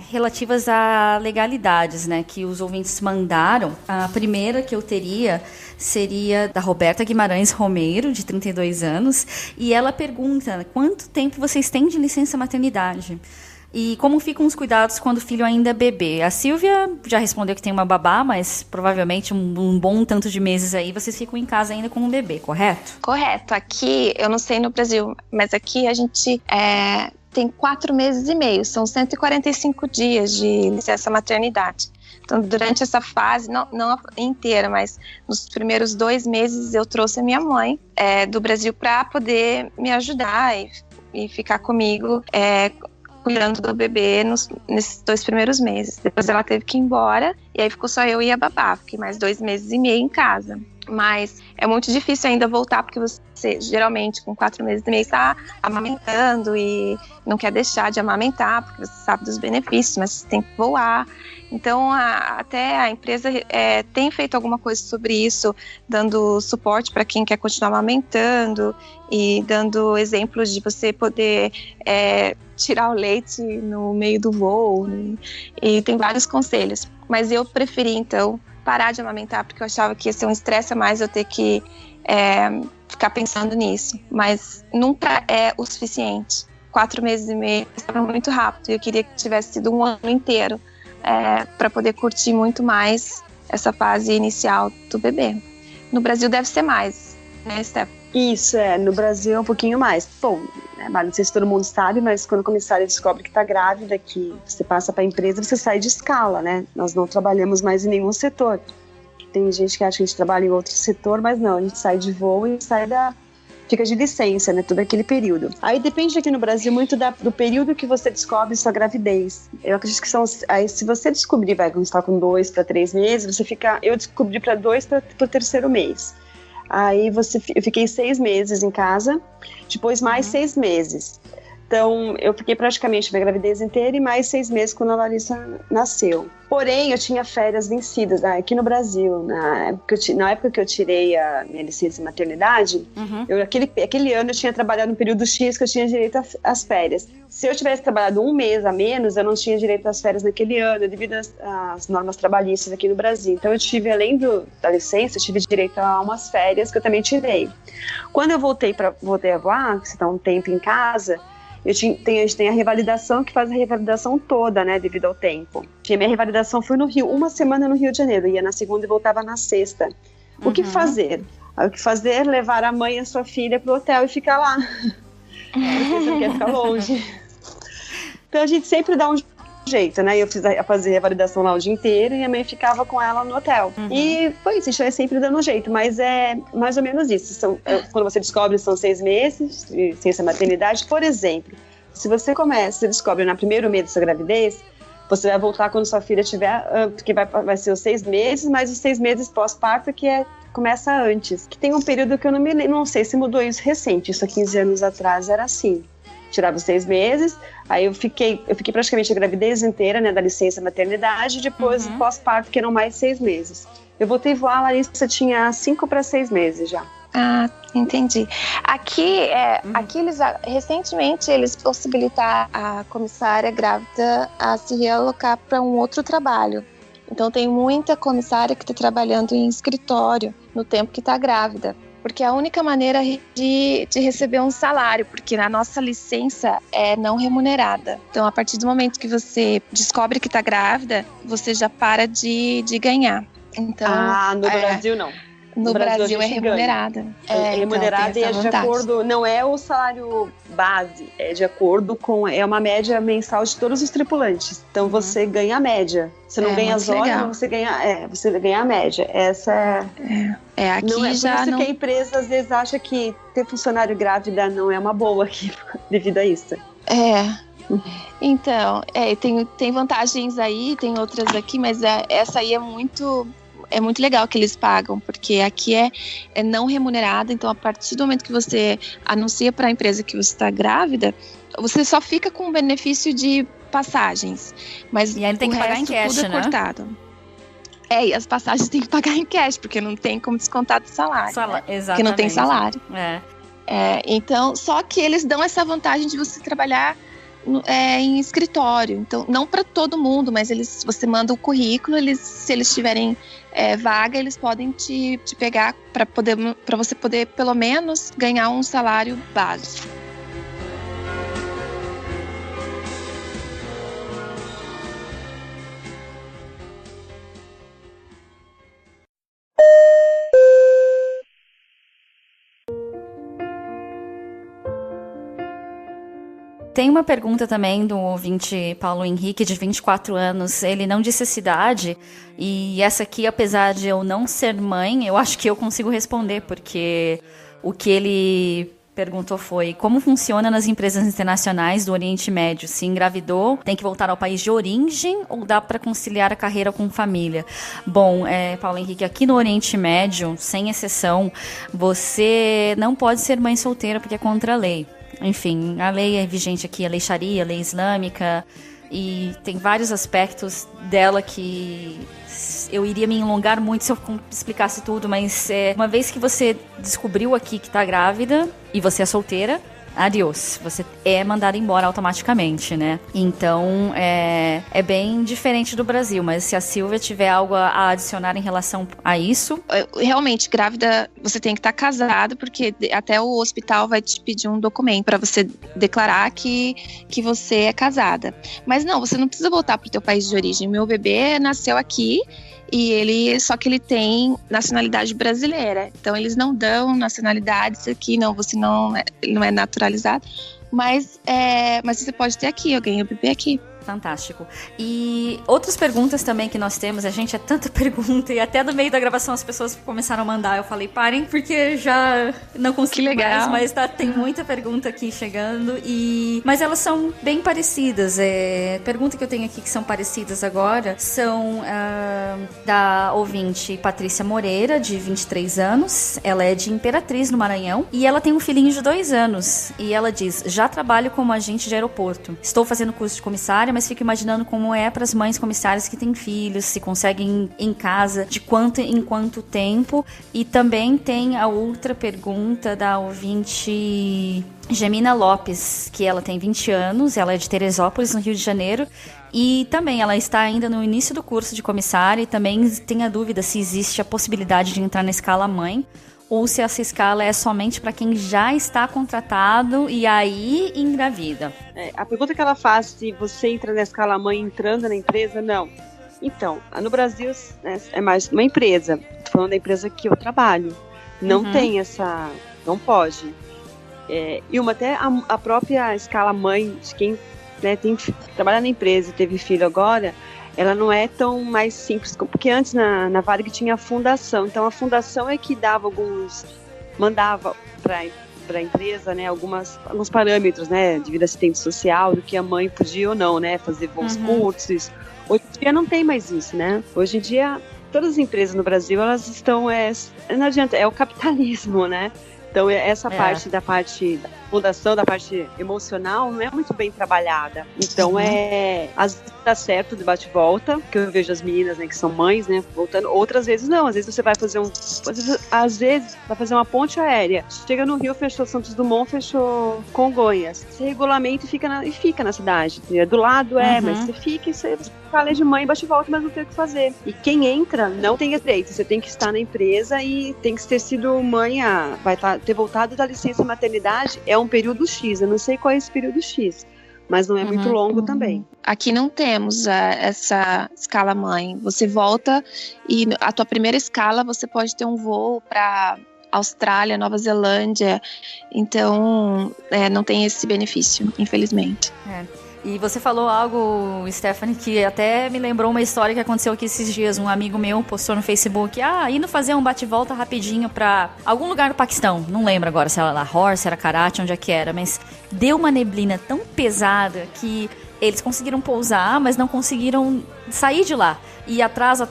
relativas a legalidades, né, que os ouvintes mandaram. A primeira que eu teria seria da Roberta Guimarães Romeiro, de 32 anos, e ela pergunta: quanto tempo vocês têm de licença maternidade? E como ficam os cuidados quando o filho ainda é bebê? A Silvia já respondeu que tem uma babá, mas provavelmente um bom tanto de meses aí vocês ficam em casa ainda com um bebê, correto? Correto. Aqui, eu não sei no Brasil, mas aqui a gente tem 4 meses e meio, são 145 dias de licença maternidade. Então, durante essa fase, não inteira, mas nos primeiros 2 meses eu trouxe a minha mãe do Brasil para poder me ajudar e ficar comigo, cuidando do bebê nesses 2 primeiros meses. Depois ela teve que ir embora, e aí ficou só eu e a babá. Fiquei mais 2 meses e meio em casa. Mas é muito difícil ainda voltar, porque você, geralmente, com 4 meses e meio, está amamentando e não quer deixar de amamentar, porque você sabe dos benefícios, mas você tem que voar. Então, até a empresa tem feito alguma coisa sobre isso, dando suporte para quem quer continuar amamentando e dando exemplos de você poder tirar o leite no meio do voo, né? E tem vários conselhos. Mas eu preferi, então, parar de amamentar, porque eu achava que ia ser um estresse a mais eu ter que ficar pensando nisso. Mas nunca é o suficiente. 4 meses e meio estava muito rápido, e eu queria que tivesse sido 1 ano inteiro para poder curtir muito mais essa fase inicial do bebê. No Brasil deve ser mais, né, Steph? Isso, no Brasil é um pouquinho mais. Bom, não sei se todo mundo sabe, mas quando o comissário descobre que está grávida, que você passa para a empresa, você sai de escala, né? Nós não trabalhamos mais em nenhum setor. Tem gente que acha que a gente trabalha em outro setor, mas não, a gente sai de voo e fica de licença, né? Todo aquele período. Aí depende aqui no Brasil muito do período que você descobre sua gravidez. Eu acredito que aí, se você descobrir, quando você está com 2 para 3 meses, eu descobri para 2 para o 3º mês. Aí eu fiquei 6 meses em casa, depois mais 6 meses. Então, eu fiquei praticamente minha gravidez inteira e mais 6 meses quando a Larissa nasceu. Porém, eu tinha férias vencidas aqui no Brasil. Na época que eu tirei a minha licença maternidade, aquele ano eu tinha trabalhado um período X que eu tinha direito às férias. Se eu tivesse trabalhado um mês a menos, eu não tinha direito às férias naquele ano, devido às normas trabalhistas aqui no Brasil. Então, eu tive, além da licença, eu tive direito a umas férias que eu também tirei. Quando eu voltei a voar, que você está um tempo em casa, a gente tem a revalidação, que faz a revalidação toda, né, devido ao tempo. Minha revalidação foi no Rio, uma semana no Rio de Janeiro, ia na segunda e voltava na sexta. O que fazer? O que fazer? Levar a mãe e a sua filha pro hotel e ficar lá. Porque você não quer ficar longe. Então a gente sempre dá um jeito, né? Eu fazia a validação lá o dia inteiro e a mãe ficava com ela no hotel. E foi isso, a gente vai sempre dando um jeito, mas é mais ou menos isso. Quando você descobre, são 6 meses de licença maternidade. Por exemplo, se você descobre no primeiro mês da sua gravidez, você vai voltar quando sua filha tiver, que vai ser os 6 meses, mas os 6 meses pós-parto começa antes. Que tem um período que eu não sei se mudou isso recente, isso há 15 anos atrás era assim. Tirava os 6 meses, aí eu fiquei praticamente a gravidez inteira, né, da licença maternidade, depois pós-parto, que eram mais 6 meses. Eu voltei a voar, a Larissa tinha 5 para 6 meses já. Ah, entendi. Aqui recentemente eles possibilitaram a comissária grávida a se realocar para um outro trabalho. Então tem muita comissária que está trabalhando em escritório no tempo que está grávida. Porque é a única maneira de receber um salário, porque a nossa licença é não remunerada. Então, a partir do momento que você descobre que está grávida, você já para de ganhar. Então, no Brasil não. No Brasil é remunerada. É remunerada e é de acordo, não é o salário base, é de acordo com, é uma média mensal de todos os tripulantes. Então você ganha a média. Você não ganha as horas, você ganha a média. Essa aqui não é já por isso não... que a empresa às vezes acha que ter funcionário grávida não é uma boa aqui, devido a isso. Então, tem vantagens aí, tem outras aqui, mas essa aí é muito legal que eles pagam, porque aqui é não remunerada. Então, a partir do momento que você anuncia para a empresa que você está grávida, você só fica com o benefício de passagens, mas e aí tem que pagar em cash, tudo é cortado. E as passagens tem que pagar em cash, porque não tem como descontar do salário. Né? Exatamente. Porque não tem salário. Então, só que eles dão essa vantagem de você trabalhar em escritório. Então, não para todo mundo, mas você manda o currículo, se eles tiverem vaga, eles podem te pegar para você poder, pelo menos, ganhar um salário básico. Tem uma pergunta também do ouvinte Paulo Henrique, de 24 anos. Ele não disse a cidade, e essa aqui, apesar de eu não ser mãe, eu acho que eu consigo responder, porque o que ele perguntou foi: como funciona nas empresas internacionais do Oriente Médio? Se engravidou, tem que voltar ao país de origem ou dá para conciliar a carreira com família? Bom, Paulo Henrique, aqui no Oriente Médio, sem exceção, você não pode ser mãe solteira porque é contra a lei. Enfim, a lei é vigente aqui, a lei Sharia, a lei islâmica, e tem vários aspectos dela que eu iria me alongar muito se eu explicasse tudo, mas uma vez que você descobriu aqui que está grávida e você é solteira, adiós, você é mandada embora automaticamente, né? Então, é bem diferente do Brasil, mas se a Silvia tiver algo a adicionar em relação a isso... Realmente, grávida, você tem que estar casada, porque até o hospital vai te pedir um documento para você declarar que você é casada. Mas não, você não precisa voltar para o teu país de origem. Meu bebê nasceu aqui, só que ele tem nacionalidade brasileira. Então, eles não dão nacionalidades aqui, não, você não é naturalizado. Mas você pode ter aqui, eu ganhei o bebê aqui. Fantástico. E outras perguntas também que nós temos, a gente é tanta pergunta, e até no meio da gravação as pessoas começaram a mandar, eu falei, parem, porque já não consigo mais, mas tem muita pergunta aqui chegando, mas elas são bem parecidas. Pergunta que eu tenho aqui que são parecidas agora são da ouvinte Patrícia Moreira, de 23 anos, ela é de Imperatriz, no Maranhão, e ela tem um filhinho de 2 anos, e ela diz, já trabalho como agente de aeroporto, estou fazendo curso de comissária, mas fico imaginando como é para as mães comissárias que têm filhos, se conseguem em casa, de quanto em quanto tempo. E também tem a outra pergunta da ouvinte Gemina Lopes, que ela tem 20 anos, ela é de Teresópolis, no Rio de Janeiro, e também ela está ainda no início do curso de comissária e também tem a dúvida se existe a possibilidade de entrar na escala mãe, ou se essa escala é somente para quem já está contratado e aí engravida. A pergunta que ela faz, se você entra na escala mãe entrando na empresa, não. Então, no Brasil, né, é mais uma empresa. Estou falando da empresa que eu trabalho. Não tem essa... Não pode. E até a própria escala mãe, de quem, né, trabalha na empresa e teve filho agora, ela não é tão mais simples, porque antes na Varig tinha a fundação, então a fundação é que mandava para a empresa, né, alguns parâmetros, né, de vida assistente social, do que a mãe podia ou não, né, fazer voos curtos. Hoje em dia não tem mais isso, né, hoje em dia todas as empresas no Brasil, elas estão, não adianta, é o capitalismo, né, então essa parte da fundação, da parte emocional, não é muito bem trabalhada. Então às vezes dá certo de bate e volta, que eu vejo as meninas, né, que são mães, né, voltando, outras vezes não, às vezes você vai fazer vai fazer uma ponte aérea, chega no Rio, fechou Santos Dumont, fechou Congonhas, você regulamenta e fica na cidade, do lado mas você fica e você fala de mãe, bate e volta, mas não tem o que fazer. E quem entra não tem direito, você tem que estar na empresa e tem que ter sido mãe, ter voltado da licença maternidade, é um período X, eu não sei qual é esse período X, mas não é muito longo também. Aqui não temos essa escala mãe. Você volta e a tua primeira escala você pode ter um voo para Austrália, Nova Zelândia, então não tem esse benefício, infelizmente. E você falou algo, Stephanie, que até me lembrou uma história que aconteceu aqui esses dias. Um amigo meu postou no Facebook, indo fazer um bate-volta rapidinho pra algum lugar no Paquistão. Não lembro agora se era Lahore, se era Karachi, onde é que era. Mas deu uma neblina tão pesada que eles conseguiram pousar, mas não conseguiram sair de lá. E atraso,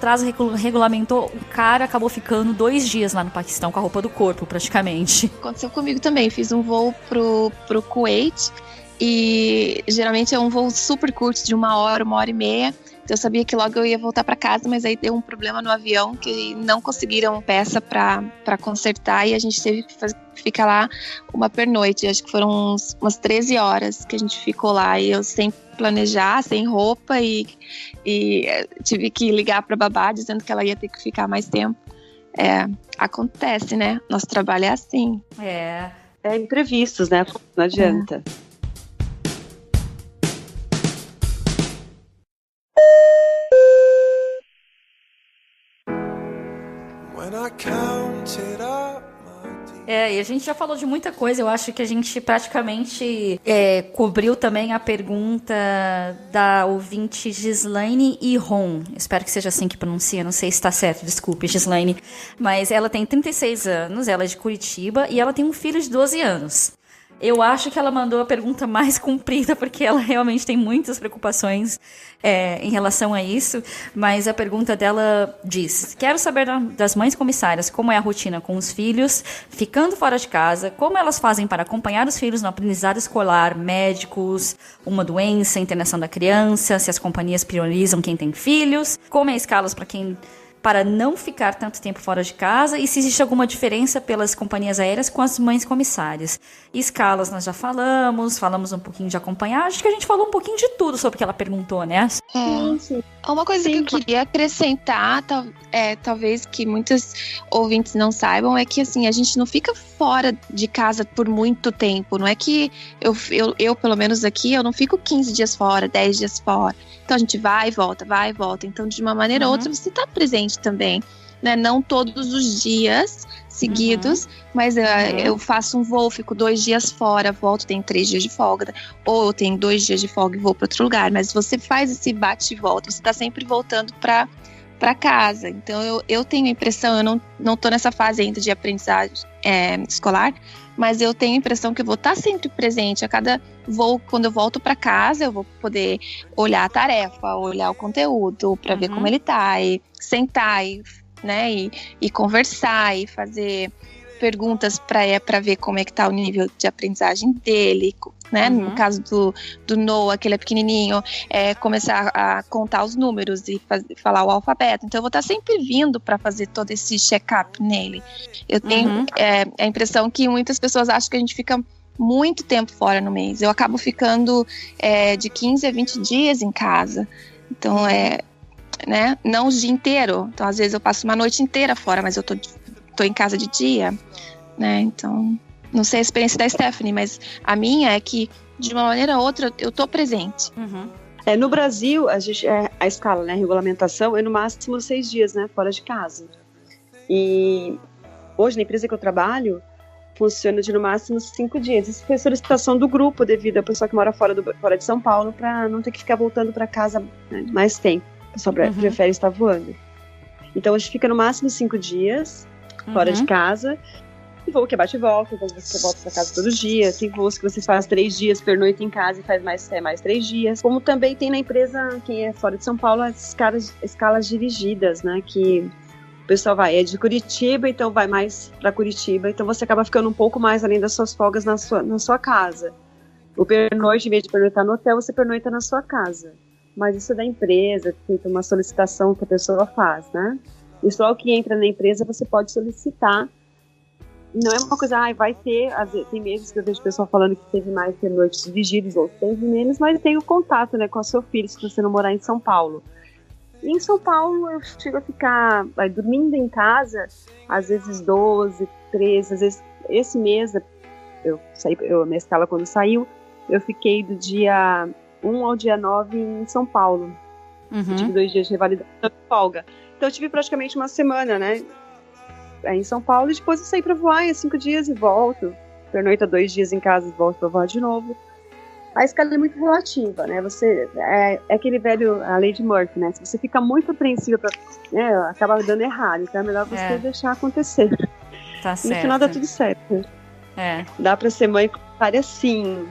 regulamentou, o cara acabou ficando 2 dias lá no Paquistão com a roupa do corpo, praticamente. Aconteceu comigo também, fiz um voo pro Kuwait. E geralmente é um voo super curto, de 1 hora, 1h30. Então eu sabia que logo eu ia voltar para casa, mas aí deu um problema no avião que não conseguiram peça para consertar e a gente teve que ficar lá uma pernoite. Acho que foram umas 13 horas que a gente ficou lá e eu sem planejar, sem roupa e tive que ligar para a babá dizendo que ela ia ter que ficar mais tempo. Acontece, né? Nosso trabalho é assim. É imprevistos, né? Não adianta. E a gente já falou de muita coisa. Eu acho que a gente praticamente cobriu também a pergunta da ouvinte Gislaine Iron. Espero que seja assim que pronuncia, não sei se está certo, desculpe, Gislaine. Mas ela tem 36 anos, ela é de Curitiba e ela tem um filho de 12 anos. Eu acho que ela mandou a pergunta mais comprida, porque ela realmente tem muitas preocupações em relação a isso, mas a pergunta dela diz: quero saber das mães comissárias como é a rotina com os filhos, ficando fora de casa, como elas fazem para acompanhar os filhos no aprendizado escolar, médicos, uma doença, internação da criança, se as companhias priorizam quem tem filhos, como é escalas para não ficar tanto tempo fora de casa e se existe alguma diferença pelas companhias aéreas com as mães comissárias. Escalas nós já falamos um pouquinho de acompanhar, acho que a gente falou um pouquinho de tudo sobre o que ela perguntou, né? Sim. Uma coisa que eu queria acrescentar, talvez que muitos ouvintes não saibam, é que assim, a gente não fica fora de casa por muito tempo, não é que eu pelo menos aqui, eu não fico 15 dias fora, 10 dias fora. Então a gente vai e volta. Então de uma maneira ou outra você está presente também. né? Não todos os dias seguidos, mas eu faço um voo, fico 2 dias fora, volto, tenho 3 dias de folga, ou eu tenho 2 dias de folga e vou para outro lugar, mas você faz esse bate e volta, você está sempre voltando para casa. Então eu tenho a impressão, eu não tô nessa fase ainda de aprendizagem escolar, mas eu tenho a impressão que eu vou estar sempre presente a cada voo. Quando eu volto para casa, eu vou poder olhar a tarefa, olhar o conteúdo para ver como ele tá, e sentar né, e conversar e fazer perguntas para ver como é que tá o nível de aprendizagem dele, né? No caso do Noah, que ele é pequenininho, começar a contar os números e falar o alfabeto. Então eu vou estar sempre vindo para fazer todo esse check-up nele. Eu tenho a impressão que muitas pessoas acham que a gente fica muito tempo fora no mês. Eu acabo ficando de 15 a 20 dias em casa. Então né? Não o dia inteiro. Então às vezes eu passo uma noite inteira fora, mas eu tô em casa de dia, né? Então, não sei a experiência da Stephanie, mas a minha é que, de uma maneira ou outra, eu tô presente. No Brasil, a escala, né, a regulamentação é no máximo 6 dias, né, fora de casa. E hoje, na empresa que eu trabalho, funciona de no máximo 5 dias. Isso foi solicitação do grupo, devido ao pessoal que mora fora de São Paulo, para não ter que ficar voltando para casa, né, mais tempo. O pessoal prefere estar voando. Então, hoje fica no máximo 5 dias fora de casa. Tem voo que é bate e volta, então você volta para casa todos os dias. Tem voos que você faz 3 dias, pernoita em casa e faz mais 3 dias. Como também tem na empresa que é fora de São Paulo as escalas dirigidas, né? Que o pessoal é de Curitiba, então vai mais para Curitiba. Então você acaba ficando um pouco mais além das suas folgas na sua casa. O pernoite, em vez de pernoitar no hotel, você pernoita na sua casa. Mas isso é da empresa, tem uma solicitação que a pessoa faz, né? E só o que entra na empresa você pode solicitar. Não é uma coisa, vai ter, tem meses que eu vejo o pessoal falando que teve mais pernoites dirigidos, ou teve menos, mas tem o contato, né, com o seu filho, se você não morar em São Paulo. E em São Paulo eu chego a ficar dormindo em casa, às vezes 12, 13, às vezes esse mês, a minha escala quando saiu, eu fiquei do dia 1 ao dia 9 em São Paulo. Eu tive 2 dias de revalidação de folga. Então eu tive praticamente uma semana, né, em São Paulo, e depois eu saí pra voar em 5 dias e volto. Pernoita 2 dias em casa e volto pra voar de novo. A escala é muito relativa, né? Você é aquele velho, a lei de Murphy, né? Se você fica muito apreensiva, né, acaba dando errado. Então é melhor você deixar acontecer. Tá certo. No final dá tudo certo. Dá pra ser mãe comunitária, sim.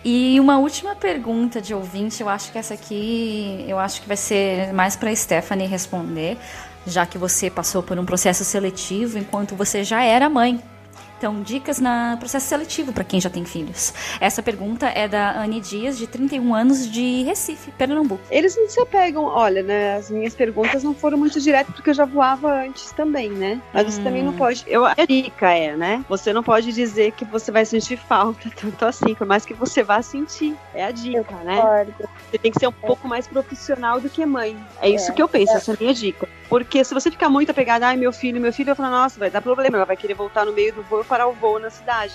E uma última pergunta de ouvinte, eu acho que essa aqui, eu acho que vai ser mais para Stephanie responder, já que você passou por um processo seletivo enquanto você já era mãe. Então, dicas no processo seletivo para quem já tem filhos. Essa pergunta é da Anne Dias, de 31 anos, de Recife, Pernambuco. Eles não se apegam, olha, né, as minhas perguntas não foram muito diretas, porque eu já voava antes também, né? Mas você também não pode, a dica né? Você não pode dizer que você vai sentir falta, tanto assim, por mais que você vá sentir. É a dica, né? Você tem que ser um pouco mais profissional do que mãe. É isso que eu penso, essa é a minha dica. Porque se você ficar muito apegada, meu filho vai falar, nossa, vai dar problema, ela vai querer voltar no meio do voo e parar o voo na cidade.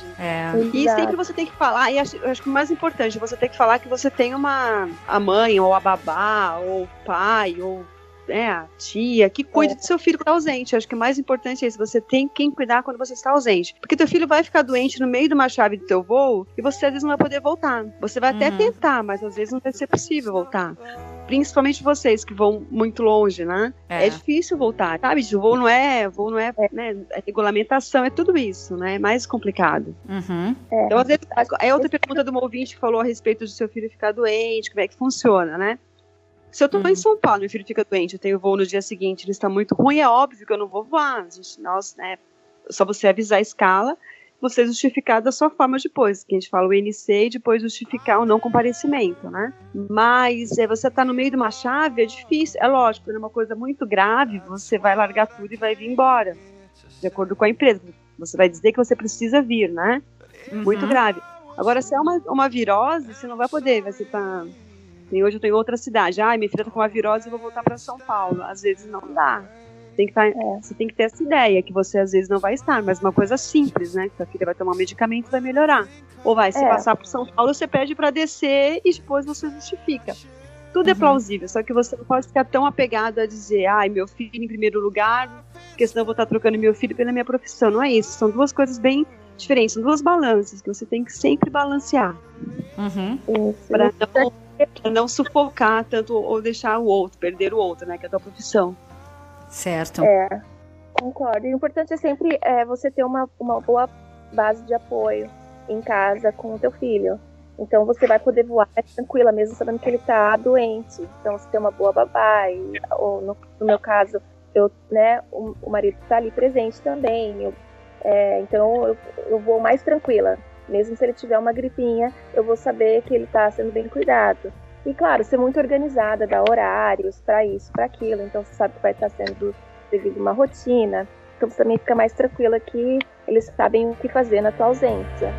E sempre você tem que falar, e eu acho que o mais importante, você tem que falar que você tem a mãe, ou a babá, ou o pai, ou a tia, que cuide do seu filho que está ausente. Eu acho que o mais importante é isso, você tem quem cuidar quando você está ausente. Porque teu filho vai ficar doente no meio de uma chave do teu voo, e você às vezes não vai poder voltar. Você vai até tentar, mas às vezes não vai ser possível voltar. Principalmente vocês que vão muito longe, né? É difícil voltar, sabe? O voo não é, né? É regulamentação, é tudo isso, né? É mais complicado. Então, às vezes, outra pergunta de uma ouvinte que falou a respeito do seu filho ficar doente, como é que funciona, né? Se eu tô em São Paulo, meu filho fica doente, eu tenho voo no dia seguinte, ele está muito ruim, é óbvio que eu não vou voar. Só você avisar a escala, você justificar da sua forma depois, que a gente fala o NC e depois justificar o não comparecimento, né? Mas você tá no meio de uma chave, é difícil, é lógico, é uma coisa muito grave, você vai largar tudo e vai vir embora, de acordo com a empresa. Você vai dizer que você precisa vir, né? Muito grave. Agora, se é uma virose, você não vai poder, você tá... Hoje eu tô em outra cidade, minha filha tá com uma virose, eu vou voltar para São Paulo. Às vezes não dá. Você tem que ter essa ideia, que você às vezes não vai estar, mas uma coisa simples, né? Que sua filha vai tomar um medicamento e vai melhorar. Ou se passar por São Paulo, você pede para descer e depois você justifica. Tudo é plausível, só que você não pode ficar tão apegado a dizer, ai, meu filho em primeiro lugar, porque senão eu vou estar trocando meu filho pela minha profissão. Não é isso, são duas coisas bem diferentes, são duas balanças que você tem que sempre balancear. Para não sufocar tanto ou deixar o outro, perder o outro, né, que é a tua profissão. Certo. Concordo. E o importante é sempre você ter uma boa base de apoio em casa com o teu filho. Então você vai poder voar tranquila, mesmo sabendo que ele tá doente. Então você tem uma boa babá, ou no meu caso, o marido tá ali presente também. Então eu vou mais tranquila. Mesmo se ele tiver uma gripinha, eu vou saber que ele tá sendo bem cuidado. E claro, ser muito organizada, dar horários para isso, para aquilo. Então você sabe que vai estar sendo devido uma rotina. Então você também fica mais tranquila que eles sabem o que fazer na tua ausência.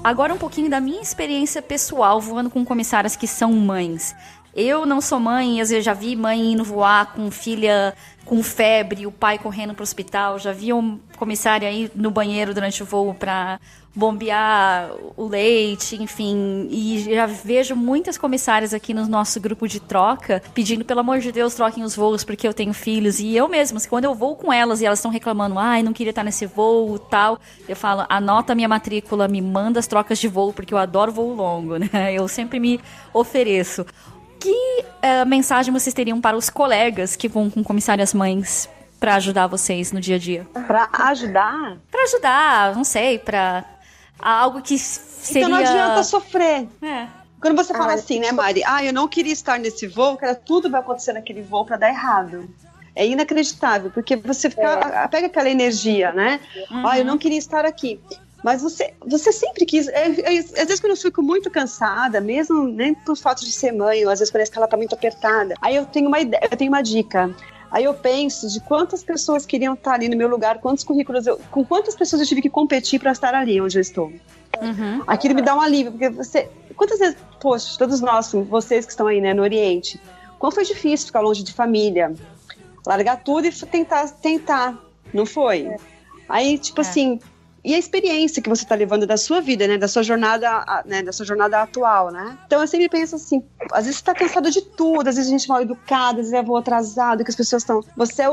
Agora um pouquinho da minha experiência pessoal voando com comissárias que são mães. Eu não sou mãe, às vezes já vi mãe indo voar com filha com febre, o pai correndo pro hospital. Já vi um comissário aí no banheiro durante o voo pra bombear o leite, enfim. E já vejo muitas comissárias aqui no nosso grupo de troca pedindo, pelo amor de Deus, troquem os voos porque eu tenho filhos. E eu mesma, quando eu vou com elas e elas estão reclamando, ai, não queria estar nesse voo, tal, eu falo, anota a minha matrícula, me manda as trocas de voo, porque eu adoro voo longo, né? Eu sempre me ofereço. Que mensagem vocês teriam para os colegas que vão com comissárias mães para ajudar vocês no dia a dia? Para ajudar? Para ajudar, não sei, para algo que seria... Então não adianta sofrer. Quando você fala assim, né, Mari? Eu não queria estar nesse voo, cara, tudo vai acontecer naquele voo para dar errado. É inacreditável, porque você pega aquela energia, né? Eu não queria estar aqui. Mas você sempre quis. Às vezes, quando eu fico muito cansada, mesmo nem por fato de ser mãe, ou às vezes parece que ela tá muito apertada, aí eu tenho uma ideia, eu tenho uma dica. Aí eu penso de quantas pessoas queriam estar ali no meu lugar, quantos currículos com quantas pessoas eu tive que competir para estar ali onde eu estou. Aquilo me dá um alívio, porque quantas vezes, poxa, todos nós, vocês que estão aí, né, no Oriente, quanto foi difícil ficar longe de família, largar tudo e tentar, não foi? Aí, tipo assim. E a experiência que você está levando da sua vida, né? Da sua jornada atual, né? Então eu sempre penso assim, às vezes você está cansado de tudo, às vezes a gente é mal educada, às vezes é voo atrasado, que as pessoas estão...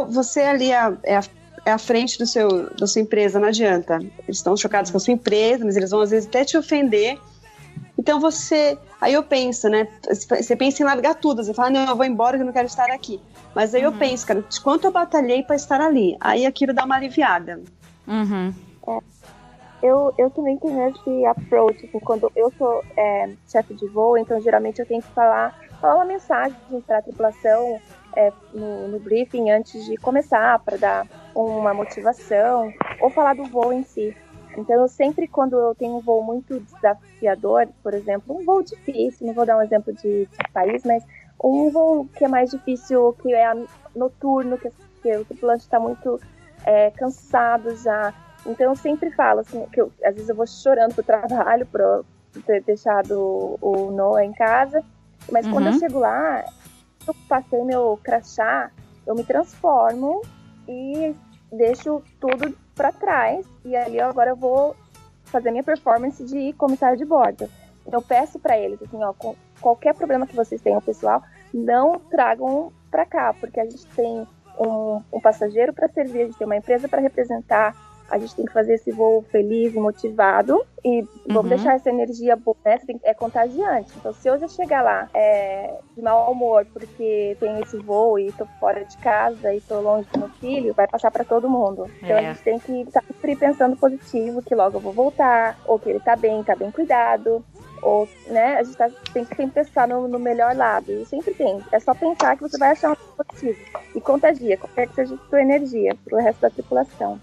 Você ali é à frente da sua empresa, não adianta. Eles estão chocados com a sua empresa, mas eles vão às vezes até te ofender. Então aí eu penso, né? Você pensa em largar tudo, você fala, não, eu vou embora que eu não quero estar aqui. Mas aí eu penso, cara, de quanto eu batalhei para estar ali. Aí aquilo dá uma aliviada. Eu também tenho esse approach, assim, quando eu sou chefe de voo, então geralmente eu tenho que falar uma mensagem para a tripulação no briefing antes de começar, para dar uma motivação, ou falar do voo em si. Então eu sempre, quando eu tenho um voo muito desafiador, por exemplo, um voo difícil, não vou dar um exemplo de país, mas um voo que é mais difícil, que é noturno, que o tripulante está muito cansado já. Então eu sempre falo, assim, que às vezes eu vou chorando pro trabalho, por ter deixado o Noah em casa, mas quando eu chego lá, eu passei meu crachá, eu me transformo e deixo tudo pra trás, e ali agora eu vou fazer minha performance de comissário de bordo. Então eu peço pra eles, assim, qualquer problema que vocês tenham, pessoal, não tragam pra cá, porque a gente tem um passageiro pra servir, a gente tem uma empresa pra representar, a gente tem que fazer esse voo feliz e motivado e vamos deixar essa energia boa, né? É contagiante. Então, se eu já chegar lá de mau humor porque tem esse voo e tô fora de casa e tô longe do meu filho, vai passar para todo mundo. Então, a gente tem que estar sempre pensando positivo, que logo eu vou voltar, ou que ele tá bem cuidado, ou, né? A gente tem que sempre pensar no melhor lado. E sempre tem. É só pensar que você vai achar um positivo. E contagia, qualquer que seja a sua energia pro resto da tripulação.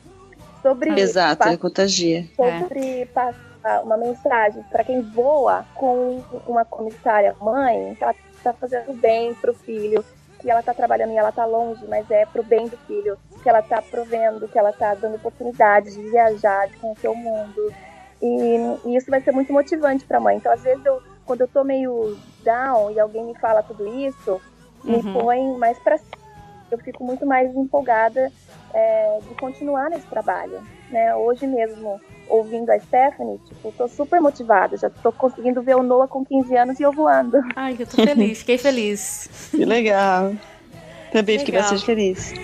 Exato, ele contagia. Sobre passar uma mensagem para quem voa com uma comissária mãe, que ela está fazendo bem pro filho, que ela está trabalhando e ela está longe, mas é pro bem do filho, que ela está provendo, que ela está dando oportunidade de viajar, de conhecer o mundo. E isso vai ser muito motivante para a mãe. Então, às vezes, quando eu tô meio down e alguém me fala tudo isso, me põe mais para cima. Eu fico muito mais empolgada de continuar nesse trabalho, né? Hoje mesmo, ouvindo a Stephanie, tipo, tô super motivada, já tô conseguindo ver o Noah com 15 anos e eu voando. Ai, eu tô feliz, fiquei feliz. Que legal. Também fiquei bastante feliz.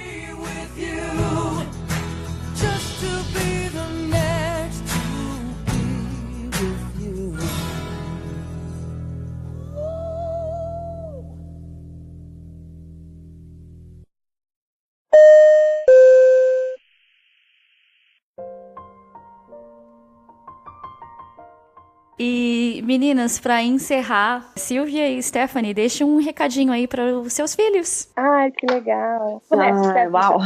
E, meninas, para encerrar, Silvia e Stephanie, deixem um recadinho aí para os seus filhos. Ai, que legal. Uau.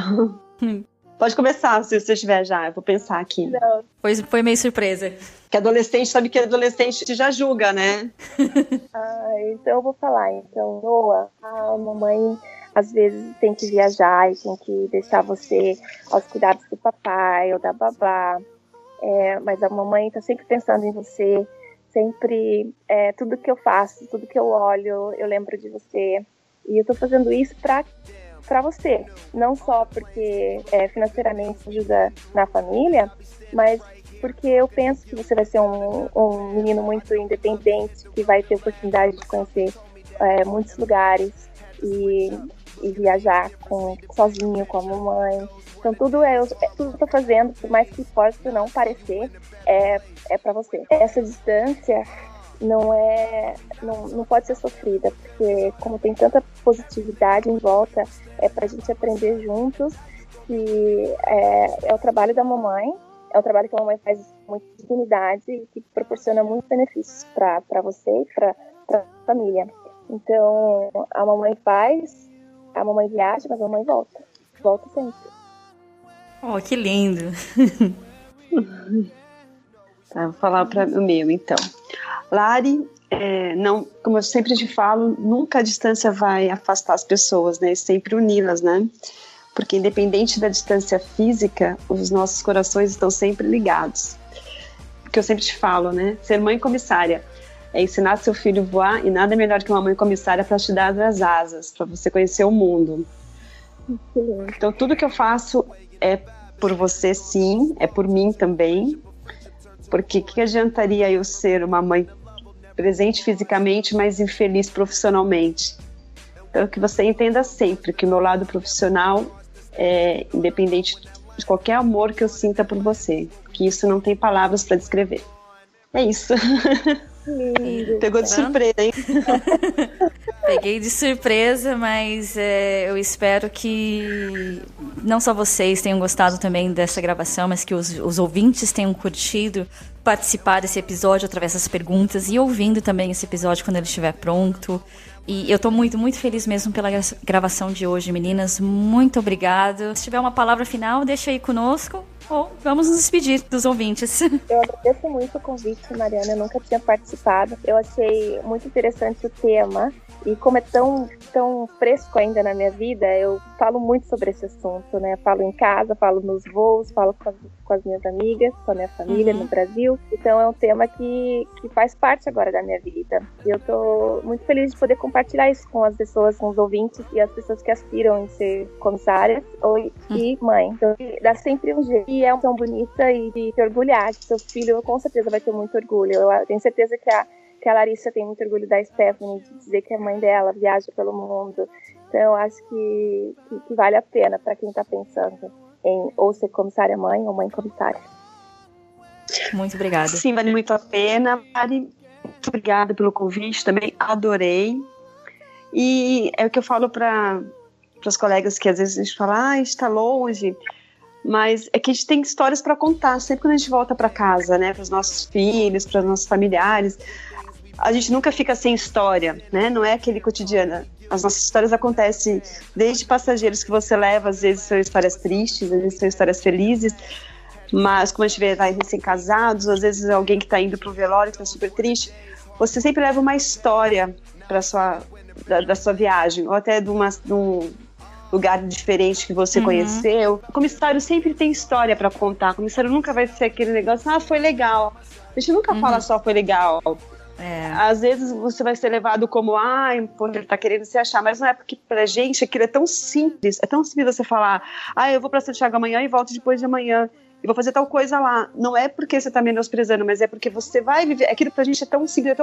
Pode começar, se você estiver já. Eu vou pensar aqui. Não. Foi meio surpresa. Que adolescente, sabe que adolescente já julga, né? Então eu vou falar. Então, Noah, a mamãe às vezes tem que viajar e tem que deixar você aos cuidados do papai ou da babá. Mas a mamãe tá sempre pensando em você. Sempre, tudo que eu faço, tudo que eu olho, eu lembro de você. E eu tô fazendo isso pra você. Não só porque financeiramente ajuda na família, mas porque eu penso que você vai ser um menino muito independente, que vai ter oportunidade de conhecer muitos lugares e viajar sozinho com a mamãe. Então tudo que eu tô fazendo, por mais que possa não parecer, é para você. Essa distância não pode ser sofrida, porque como tem tanta positividade em volta, é pra gente aprender juntos que é o trabalho da mamãe, é um trabalho que a mamãe faz com muita dignidade e que proporciona muitos benefícios para você e para a família. Então, a mamãe viaja, mas a mamãe volta sempre. Oh, que lindo. Tá, vou falar para o meu, então. Lari, como eu sempre te falo, nunca a distância vai afastar as pessoas, né? Sempre uni-las, né? Porque independente da distância física, os nossos corações estão sempre ligados. Porque eu sempre te falo, né? Ser mãe comissária é ensinar seu filho a voar e nada melhor que uma mãe comissária para te dar as asas, para você conhecer o mundo. Então tudo que eu faço é por você, sim, é por mim também, porque que adiantaria eu ser uma mãe presente fisicamente, mas infeliz profissionalmente? Então que você entenda sempre que o meu lado profissional é independente de qualquer amor que eu sinta por você, que isso não tem palavras para descrever. É isso. Pegou de surpresa, hein? Peguei de surpresa, mas eu espero que não só vocês tenham gostado também dessa gravação, mas que os ouvintes tenham curtido participar desse episódio através das perguntas e ouvindo também esse episódio quando ele estiver pronto. E eu tô muito, muito feliz mesmo pela gravação de hoje, meninas. Muito obrigada. Se tiver uma palavra final, deixa aí conosco. Ou vamos nos despedir dos ouvintes. Eu agradeço muito o convite, Mariana. Eu nunca tinha participado. Eu achei muito interessante o tema. E como é tão fresco ainda na minha vida, eu falo muito sobre esse assunto, né? Falo em casa, falo nos voos, falo com as minhas amigas, com a minha família no Brasil. Então é um tema que faz parte agora da minha vida. E eu tô muito feliz de poder compartilhar isso com as pessoas, com os ouvintes e as pessoas que aspiram em ser comissárias e mãe. Então dá sempre um jeito. E é tão bonita e de se orgulhar. Seu filho com certeza vai ter muito orgulho. Eu tenho certeza que a Larissa tem muito orgulho da Stephanie, de dizer que a mãe dela viaja pelo mundo. Então eu acho que vale a pena para quem está pensando em ou ser comissária mãe ou mãe comissária. Muito obrigada. Sim, vale muito a pena. Mari, muito obrigada pelo convite também, adorei. E é o que eu falo para os colegas que às vezes a gente fala, está longe, mas é que a gente tem histórias para contar sempre quando a gente volta para casa, né, para os nossos filhos, para os nossos familiares. A gente nunca fica sem história, né? Não é aquele cotidiano. As nossas histórias acontecem desde passageiros que você leva, às vezes são histórias tristes, às vezes são histórias felizes, mas como a gente vê, vai recém-casados, às vezes alguém que está indo para o velório, que está super triste, você sempre leva uma história da sua viagem, ou até de um lugar diferente que você conheceu. O comissário sempre tem história para contar. O comissário nunca vai ser aquele negócio, foi legal. A gente nunca fala só foi legal. Às vezes você vai ser levado como, pô, ele tá querendo se achar, mas não é, porque pra gente aquilo é tão simples você falar, eu vou pra Santiago amanhã e volto depois de amanhã, e vou fazer tal coisa lá. Não é porque você tá menosprezando, mas é porque você vai viver, aquilo pra gente é tão simples,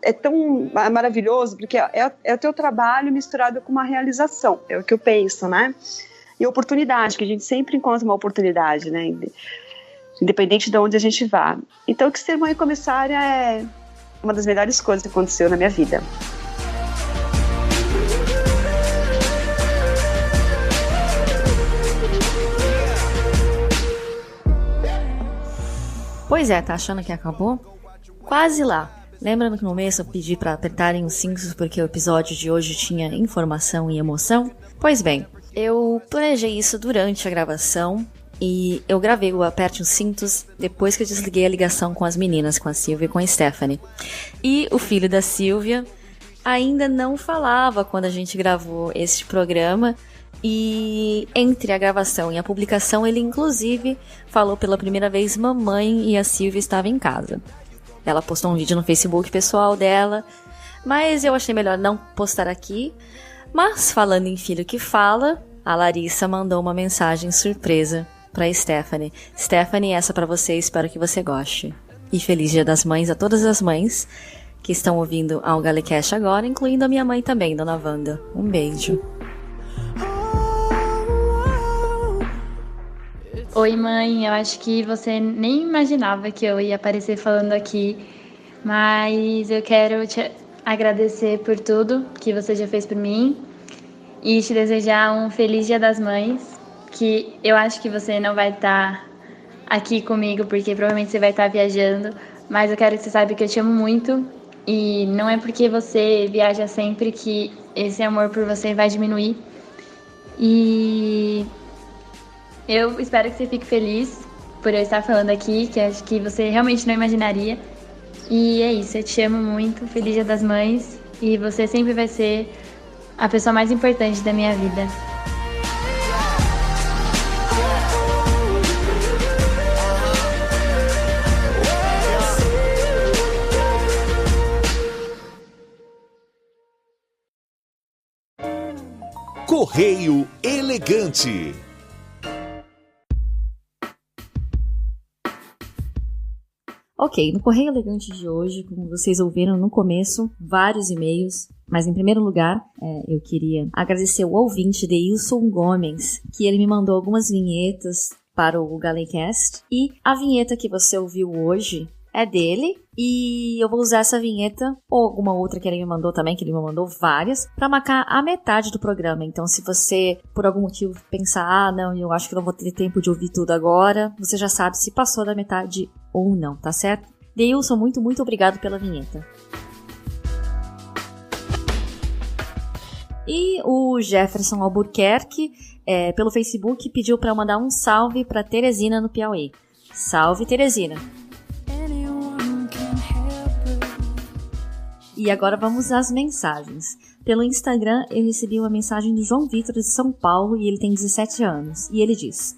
é tão maravilhoso, porque é o teu trabalho misturado com uma realização, é o que eu penso, né? E oportunidade, que a gente sempre encontra uma oportunidade, né? Independente de onde a gente vá. Então, que ser mãe comissária é uma das melhores coisas que aconteceu na minha vida. Pois é, tá achando que acabou? Quase lá. Lembra no começo eu pedi pra apertarem os cintos porque o episódio de hoje tinha informação e emoção? Pois bem, eu planejei isso durante a gravação e eu gravei o Aperte os Cintos depois que eu desliguei a ligação com as meninas, com a Silvia e com a Stephanie. E o filho da Silvia ainda não falava quando a gente gravou este programa, e entre a gravação e a publicação ele inclusive falou pela primeira vez mamãe e a Silvia estava em casa. Ela postou um vídeo no Facebook pessoal dela, mas eu achei melhor não postar aqui. Mas falando em filho que fala, a Larissa mandou uma mensagem surpresa pra Stephanie. Stephanie, essa pra você, espero que você goste. E feliz Dia das Mães a todas as mães que estão ouvindo ao Galecast agora, incluindo a minha mãe também, Dona Wanda. Um beijo. Oi, mãe, eu acho que você nem imaginava que eu ia aparecer falando aqui, mas eu quero te agradecer por tudo que você já fez por mim e te desejar um feliz Dia das Mães, que eu acho que você não vai estar aqui comigo, porque provavelmente você vai estar viajando, mas eu quero que você saiba que eu te amo muito e não é porque você viaja sempre que esse amor por você vai diminuir. E eu espero que você fique feliz por eu estar falando aqui, que acho que você realmente não imaginaria. E é isso, eu te amo muito, feliz Dia das Mães, e você sempre vai ser a pessoa mais importante da minha vida. Correio Elegante. Ok, no Correio Elegante de hoje, como vocês ouviram no começo, vários e-mails, mas em primeiro lugar, eu queria agradecer o ouvinte Deilson Gomes, que ele me mandou algumas vinhetas para o Galecast, e a vinheta que você ouviu hoje é dele, e eu vou usar essa vinheta, ou alguma outra que ele me mandou também, que ele me mandou várias, para marcar a metade do programa. Então, se você, por algum motivo, pensar, não, eu acho que não vou ter tempo de ouvir tudo agora, você já sabe se passou da metade ou não, tá certo? Deilson, muito, muito obrigado pela vinheta. E o Jefferson Albuquerque, pelo Facebook, pediu para eu mandar um salve para Teresina, no Piauí. Salve, Teresina! E agora vamos às mensagens. Pelo Instagram, eu recebi uma mensagem do João Vitor de São Paulo e ele tem 17 anos. E ele diz: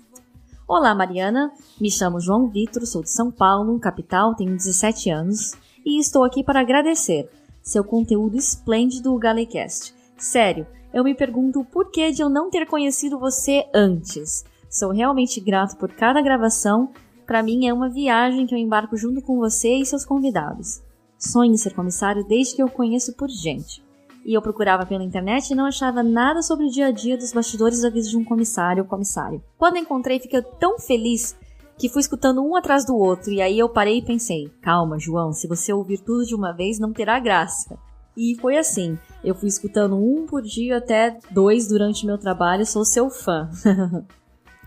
Olá, Mariana. Me chamo João Vitor, sou de São Paulo, capital, tenho 17 anos. E estou aqui para agradecer seu conteúdo esplêndido do Galecast. Sério, eu me pergunto o porquê de eu não ter conhecido você antes. Sou realmente grato por cada gravação. Para mim é uma viagem que eu embarco junto com você e seus convidados. Sonho em ser comissário desde que eu conheço por gente. E eu procurava pela internet e não achava nada sobre o dia a dia dos bastidores da vida de um comissário ou comissário. Quando encontrei, fiquei tão feliz que fui escutando um atrás do outro. E aí eu parei e pensei, calma, João, se você ouvir tudo de uma vez não terá graça. E foi assim, eu fui escutando um por dia até 2 durante meu trabalho, sou seu fã.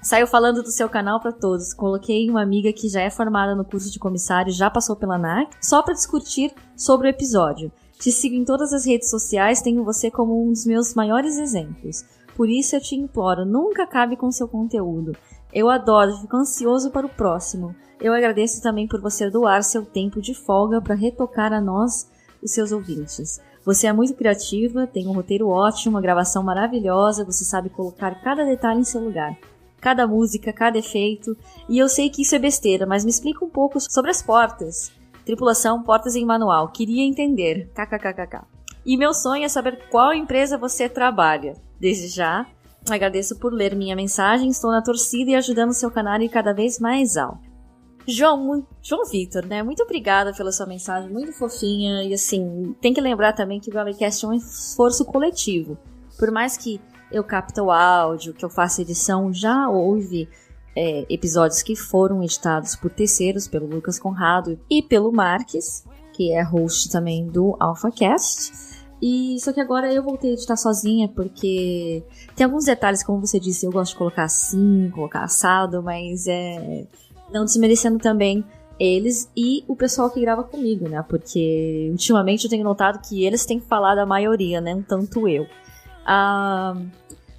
Saiu falando do seu canal para todos. Coloquei uma amiga que já é formada no curso de comissário, já passou pela ANAC, só para discutir sobre o episódio. Te sigo em todas as redes sociais, tenho você como um dos meus maiores exemplos. Por isso eu te imploro, nunca acabe com seu conteúdo. Eu adoro, fico ansioso para o próximo. Eu agradeço também por você doar seu tempo de folga para retocar a nós, os seus ouvintes. Você é muito criativa, tem um roteiro ótimo, uma gravação maravilhosa, você sabe colocar cada detalhe em seu lugar. Cada música, cada efeito, e eu sei que isso é besteira, mas me explica um pouco sobre as portas. Tripulação, portas em manual. Queria entender. KKKKK. E meu sonho é saber qual empresa você trabalha. Desde já, agradeço por ler minha mensagem. Estou na torcida e ajudando seu canal a ir cada vez mais alto. João Vitor, né? Muito obrigada pela sua mensagem, muito fofinha. E assim, tem que lembrar também que o GalleCast é um esforço coletivo. Por mais que eu capte o áudio, que eu faça edição, já houve episódios que foram editados por terceiros, pelo Lucas Conrado e pelo Marques, que é host também do AlphaCast. E só que agora eu voltei a editar sozinha, porque tem alguns detalhes, como você disse, eu gosto de colocar assim, colocar assado, mas não desmerecendo também eles e o pessoal que grava comigo, né? Porque ultimamente eu tenho notado que eles têm que falar da maioria, né? Um tanto eu.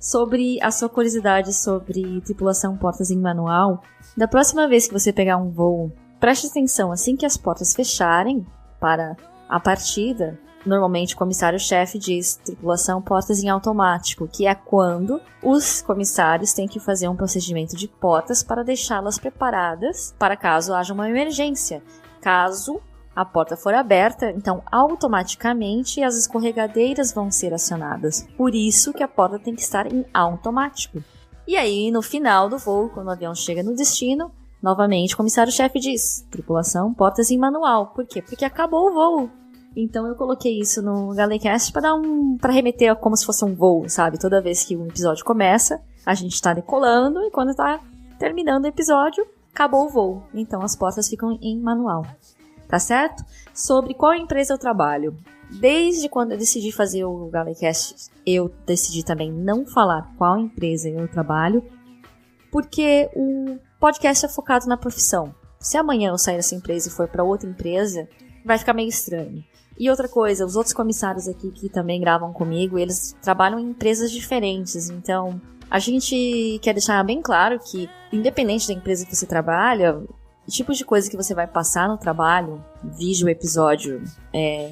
Sobre a sua curiosidade sobre tripulação portas em manual, da próxima vez que você pegar um voo, preste atenção, assim que as portas fecharem para a partida, normalmente o comissário-chefe diz tripulação portas em automático, que é quando os comissários têm que fazer um procedimento de portas para deixá-las preparadas para caso haja uma emergência. Caso a porta for aberta, então automaticamente as escorregadeiras vão ser acionadas. Por isso que a porta tem que estar em automático. E aí, no final do voo, quando o avião chega no destino, novamente o comissário-chefe diz tripulação portas em manual. Por quê? Porque acabou o voo. Então eu coloquei isso no GalleCast para remeter a como se fosse um voo, sabe? Toda vez que um episódio começa, a gente está decolando e quando está terminando o episódio, acabou o voo. Então as portas ficam em manual. Tá certo? Sobre qual empresa eu trabalho. Desde quando eu decidi fazer o GalleCast, eu decidi também não falar qual empresa eu trabalho, porque o podcast é focado na profissão. Se amanhã eu sair dessa empresa e for para outra empresa, vai ficar meio estranho. E outra coisa, os outros comissários aqui que também gravam comigo, eles trabalham em empresas diferentes, então a gente quer deixar bem claro que, independente da empresa que você trabalha, o tipo de coisa que você vai passar no trabalho, vide o episódio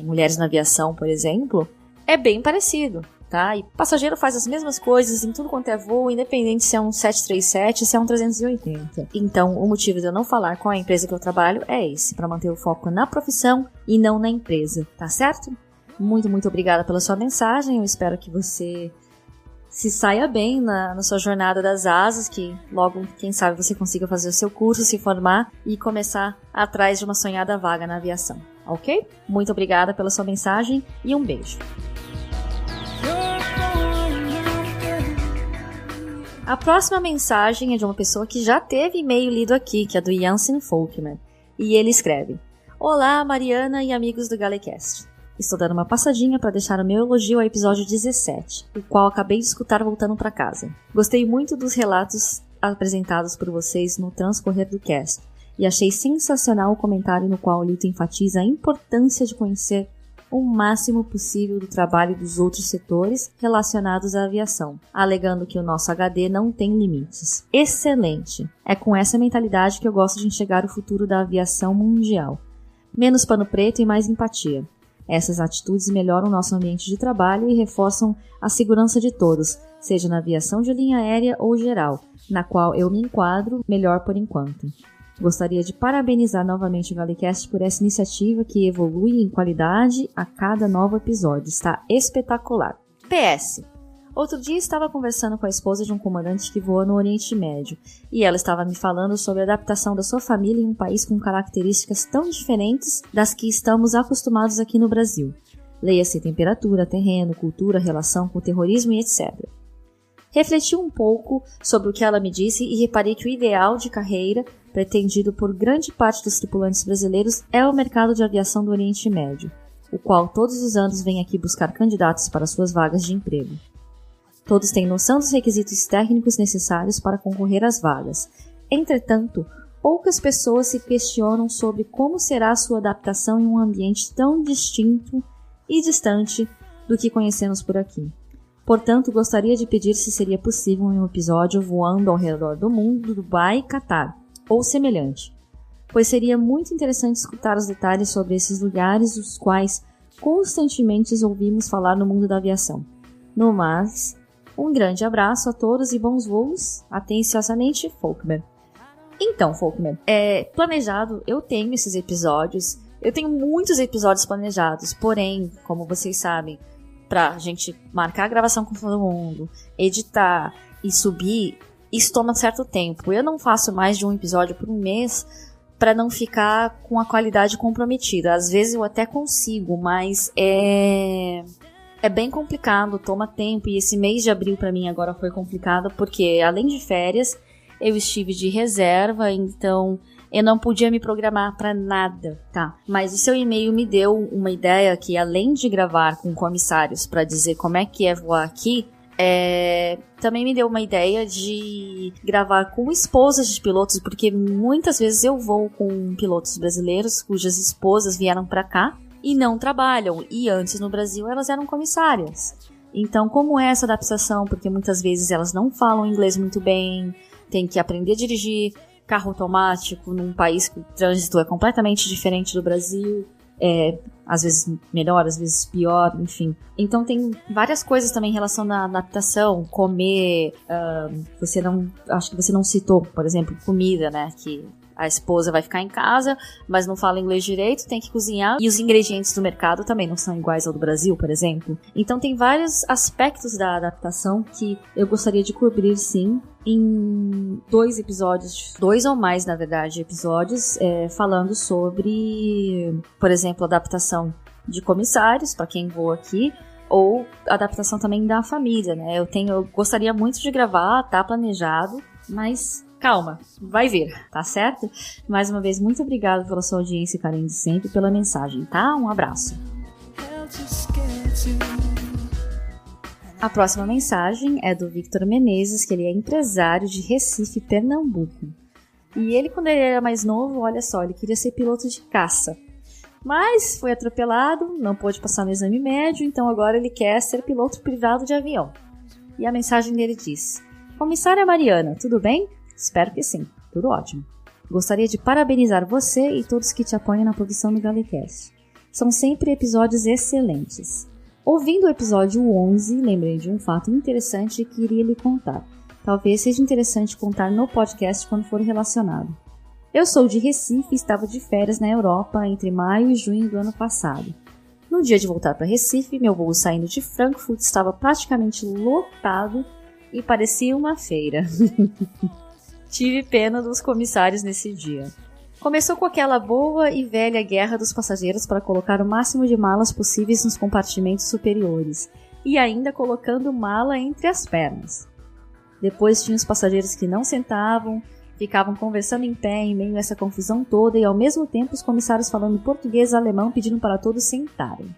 Mulheres na Aviação, por exemplo, é bem parecido, tá? E passageiro faz as mesmas coisas em tudo quanto é voo, independente se é um 737, se é um 380. Então, o motivo de eu não falar qual é a empresa que eu trabalho é esse, para manter o foco na profissão e não na empresa, tá certo? Muito, muito obrigada pela sua mensagem, eu espero que você se saia bem na sua jornada das asas, que logo, quem sabe, você consiga fazer o seu curso, se formar e começar atrás de uma sonhada vaga na aviação, ok? Muito obrigada pela sua mensagem e um beijo. A próxima mensagem é de uma pessoa que já teve e-mail lido aqui, que é do Jansen Folkman, e ele escreve: Olá, Mariana e amigos do GalleCast. Estou dando uma passadinha para deixar o meu elogio ao episódio 17, o qual acabei de escutar voltando para casa. Gostei muito dos relatos apresentados por vocês no transcorrer do cast, e achei sensacional o comentário no qual o Lito enfatiza a importância de conhecer o máximo possível do trabalho dos outros setores relacionados à aviação, alegando que o nosso HD não tem limites. Excelente! É com essa mentalidade que eu gosto de enxergar o futuro da aviação mundial. Menos pano preto e mais empatia. Essas atitudes melhoram nosso ambiente de trabalho e reforçam a segurança de todos, seja na aviação de linha aérea ou geral, na qual eu me enquadro melhor por enquanto. Gostaria de parabenizar novamente o GalleCast por essa iniciativa que evolui em qualidade a cada novo episódio. Está espetacular. PS. Outro dia estava conversando com a esposa de um comandante que voou no Oriente Médio, e ela estava me falando sobre a adaptação da sua família em um país com características tão diferentes das que estamos acostumados aqui no Brasil. Leia-se temperatura, terreno, cultura, relação com o terrorismo e etc. Refleti um pouco sobre o que ela me disse e reparei que o ideal de carreira pretendido por grande parte dos tripulantes brasileiros é o mercado de aviação do Oriente Médio, o qual todos os anos vem aqui buscar candidatos para suas vagas de emprego. Todos têm noção dos requisitos técnicos necessários para concorrer às vagas. Entretanto, poucas pessoas se questionam sobre como será a sua adaptação em um ambiente tão distinto e distante do que conhecemos por aqui. Portanto, gostaria de pedir se seria possível um episódio voando ao redor do mundo, Dubai e Catar, ou semelhante, pois seria muito interessante escutar os detalhes sobre esses lugares, os quais constantemente ouvimos falar no mundo da aviação. No mais, um grande abraço a todos e bons voos. Atenciosamente, Folkman. Então, Folkman, planejado, eu tenho esses episódios Eu tenho muitos episódios planejados, porém, como vocês sabem, pra gente marcar a gravação com todo mundo, editar e subir, isso toma certo tempo. Eu não faço mais de um episódio por um mês para não ficar com a qualidade comprometida. Às vezes eu até consigo, mas é bem complicado, toma tempo. E esse mês de abril para mim agora foi complicado porque, além de férias, eu estive de reserva, então eu não podia me programar para nada, tá? Mas o seu e-mail me deu uma ideia que, além de gravar com comissários para dizer como é que é voar aqui, também me deu uma ideia de gravar com esposas de pilotos, porque muitas vezes eu vou com pilotos brasileiros cujas esposas vieram para cá e não trabalham, e antes no Brasil elas eram comissárias. Então, como é essa adaptação? Porque muitas vezes elas não falam inglês muito bem, tem que aprender a dirigir carro automático num país que o trânsito é completamente diferente do Brasil, às vezes melhor, às vezes pior, enfim. Então tem várias coisas também em relação à adaptação, comer, acho que você não citou, por exemplo, comida, né, que a esposa vai ficar em casa, mas não fala inglês direito, tem que cozinhar. E os ingredientes do mercado também não são iguais ao do Brasil, por exemplo. Então tem vários aspectos da adaptação que eu gostaria de cobrir, sim, em 2 episódios, 2 ou mais, na verdade, episódios, falando sobre, por exemplo, adaptação de comissários, para quem voa aqui, ou adaptação também da família, né? Eu gostaria muito de gravar, tá planejado, mas calma, vai vir, tá certo? Mais uma vez, muito obrigada pela sua audiência e carinho de sempre, pela mensagem, tá? Um abraço. A próxima mensagem é do Victor Menezes, que ele é empresário de Recife, Pernambuco. E ele, quando ele era mais novo, olha só, ele queria ser piloto de caça. Mas foi atropelado, não pôde passar no exame médio, então agora ele quer ser piloto privado de avião. E a mensagem dele diz: Comissária Mariana, tudo bem? Espero que sim, tudo ótimo. Gostaria de parabenizar você e todos que te apoiam na produção do Galecast. São sempre episódios excelentes. Ouvindo o episódio 11, lembrei de um fato interessante que iria lhe contar. Talvez seja interessante contar no podcast quando for relacionado. Eu sou de Recife e estava de férias na Europa entre maio e junho do ano passado. No dia de voltar para Recife, meu voo saindo de Frankfurt estava praticamente lotado e parecia uma feira. Tive pena dos comissários nesse dia. Começou com aquela boa e velha guerra dos passageiros para colocar o máximo de malas possíveis nos compartimentos superiores, e ainda colocando mala entre as pernas. Depois tinha os passageiros que não sentavam, ficavam conversando em pé em meio a essa confusão toda, e ao mesmo tempo os comissários falando português e alemão pedindo para todos sentarem.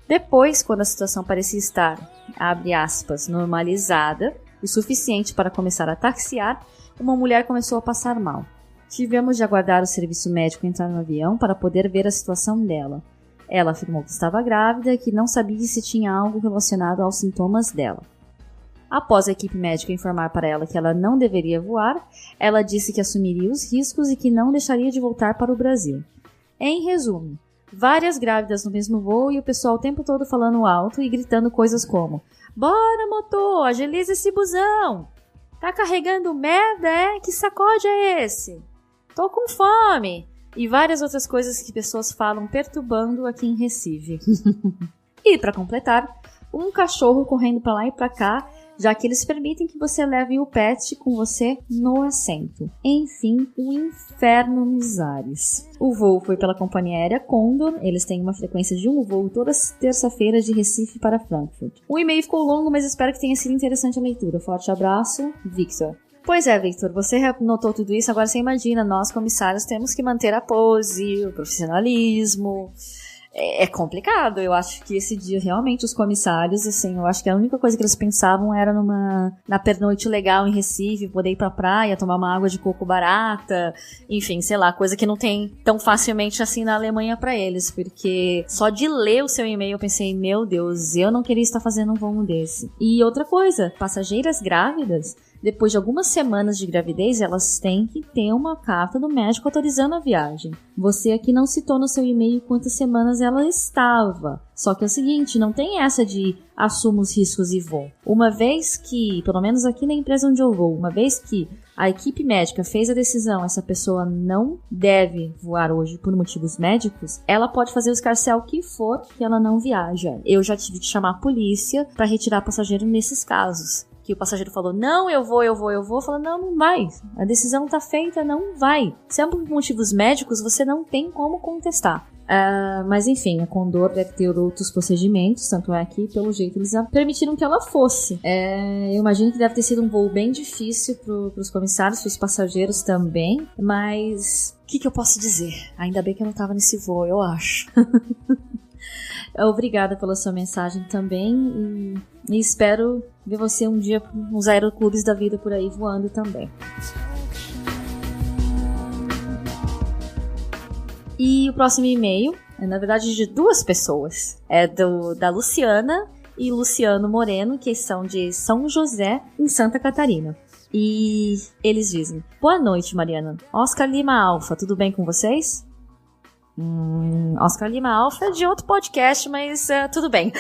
Depois, quando a situação parecia estar, abre aspas, normalizada, o suficiente para começar a taxiar, uma mulher começou a passar mal. Tivemos de aguardar o serviço médico entrar no avião para poder ver a situação dela. Ela afirmou que estava grávida e que não sabia se tinha algo relacionado aos sintomas dela. Após a equipe médica informar para ela que ela não deveria voar, ela disse que assumiria os riscos e que não deixaria de voltar para o Brasil. Em resumo, várias grávidas no mesmo voo e o pessoal o tempo todo falando alto e gritando coisas como: "Bora, motor, agiliza esse busão! Tá carregando merda, é? Que sacode é esse? Tô com fome!" E várias outras coisas que pessoas falam perturbando aqui em Recife. E, para completar, um cachorro correndo para lá e para cá, já que eles permitem que você leve o pet com você no assento. Enfim, um inferno nos ares. O voo foi pela companhia aérea Condor, eles têm uma frequência de um voo toda terça-feira de Recife para Frankfurt. O e-mail ficou longo, mas espero que tenha sido interessante a leitura. Forte abraço, Victor. Pois é, Victor, você notou tudo isso, agora você imagina, nós comissários temos que manter a pose, o profissionalismo. É complicado, eu acho que esse dia realmente os comissários, assim, eu acho que a única coisa que eles pensavam era na pernoite legal em Recife, poder ir pra praia, tomar uma água de coco barata, enfim, sei lá, coisa que não tem tão facilmente assim na Alemanha pra eles, porque só de ler o seu e-mail eu pensei, meu Deus, eu não queria estar fazendo um voo desse. E outra coisa, passageiras grávidas depois de algumas semanas de gravidez, elas têm que ter uma carta do médico autorizando a viagem. Você aqui não citou no seu e-mail quantas semanas ela estava. Só que é o seguinte, não tem essa de assuma os riscos e vou. Uma vez que, pelo menos aqui na empresa onde eu vou, uma vez que a equipe médica fez a decisão, essa pessoa não deve voar hoje por motivos médicos, ela pode fazer o escarcéu que for que ela não viaja. Eu já tive que chamar a polícia para retirar passageiro nesses casos. Que o passageiro falou, não, eu vou. Falou, não vai. A decisão tá feita, não vai. Se é por motivos médicos, você não tem como contestar. Mas enfim, a Condor deve ter outros procedimentos, tanto é que, pelo jeito, eles permitiram que ela fosse. Eu imagino que deve ter sido um voo bem difícil pros comissários, pros passageiros também, mas o que eu posso dizer? Ainda bem que eu não tava nesse voo, eu acho. Obrigada pela sua mensagem também e espero ver você um dia nos aeroclubes da vida por aí voando também. E o próximo e-mail é, na verdade, de duas pessoas. É da Luciana e Luciano Moreno, que são de São José, em Santa Catarina. E eles dizem: boa noite, Mariana. Oscar Lima Alfa, tudo bem com vocês? Oscar Lima Alfa é de outro podcast, mas tudo bem.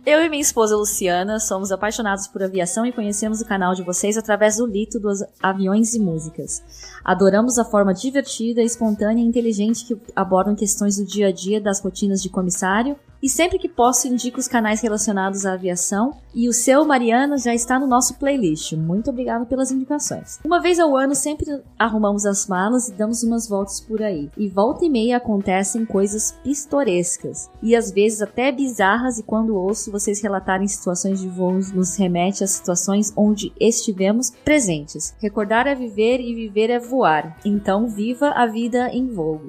Eu e minha esposa Luciana somos apaixonados por aviação e conhecemos o canal de vocês através do Lito dos Aviões e Músicas. Adoramos a forma divertida, espontânea e inteligente que abordam questões do dia a dia das rotinas de comissário, e sempre que posso indico os canais relacionados à aviação, e o seu, Mariana, já está no nosso playlist. Muito obrigada pelas indicações. Uma vez ao ano sempre arrumamos as malas e damos umas voltas por aí, e volta e meia acontecem coisas pitorescas, e às vezes até bizarras, e quando ouço vocês relatarem situações de voos nos remete a situações onde estivemos presentes. Recordar é viver e viver é voar. Então viva a vida em voo.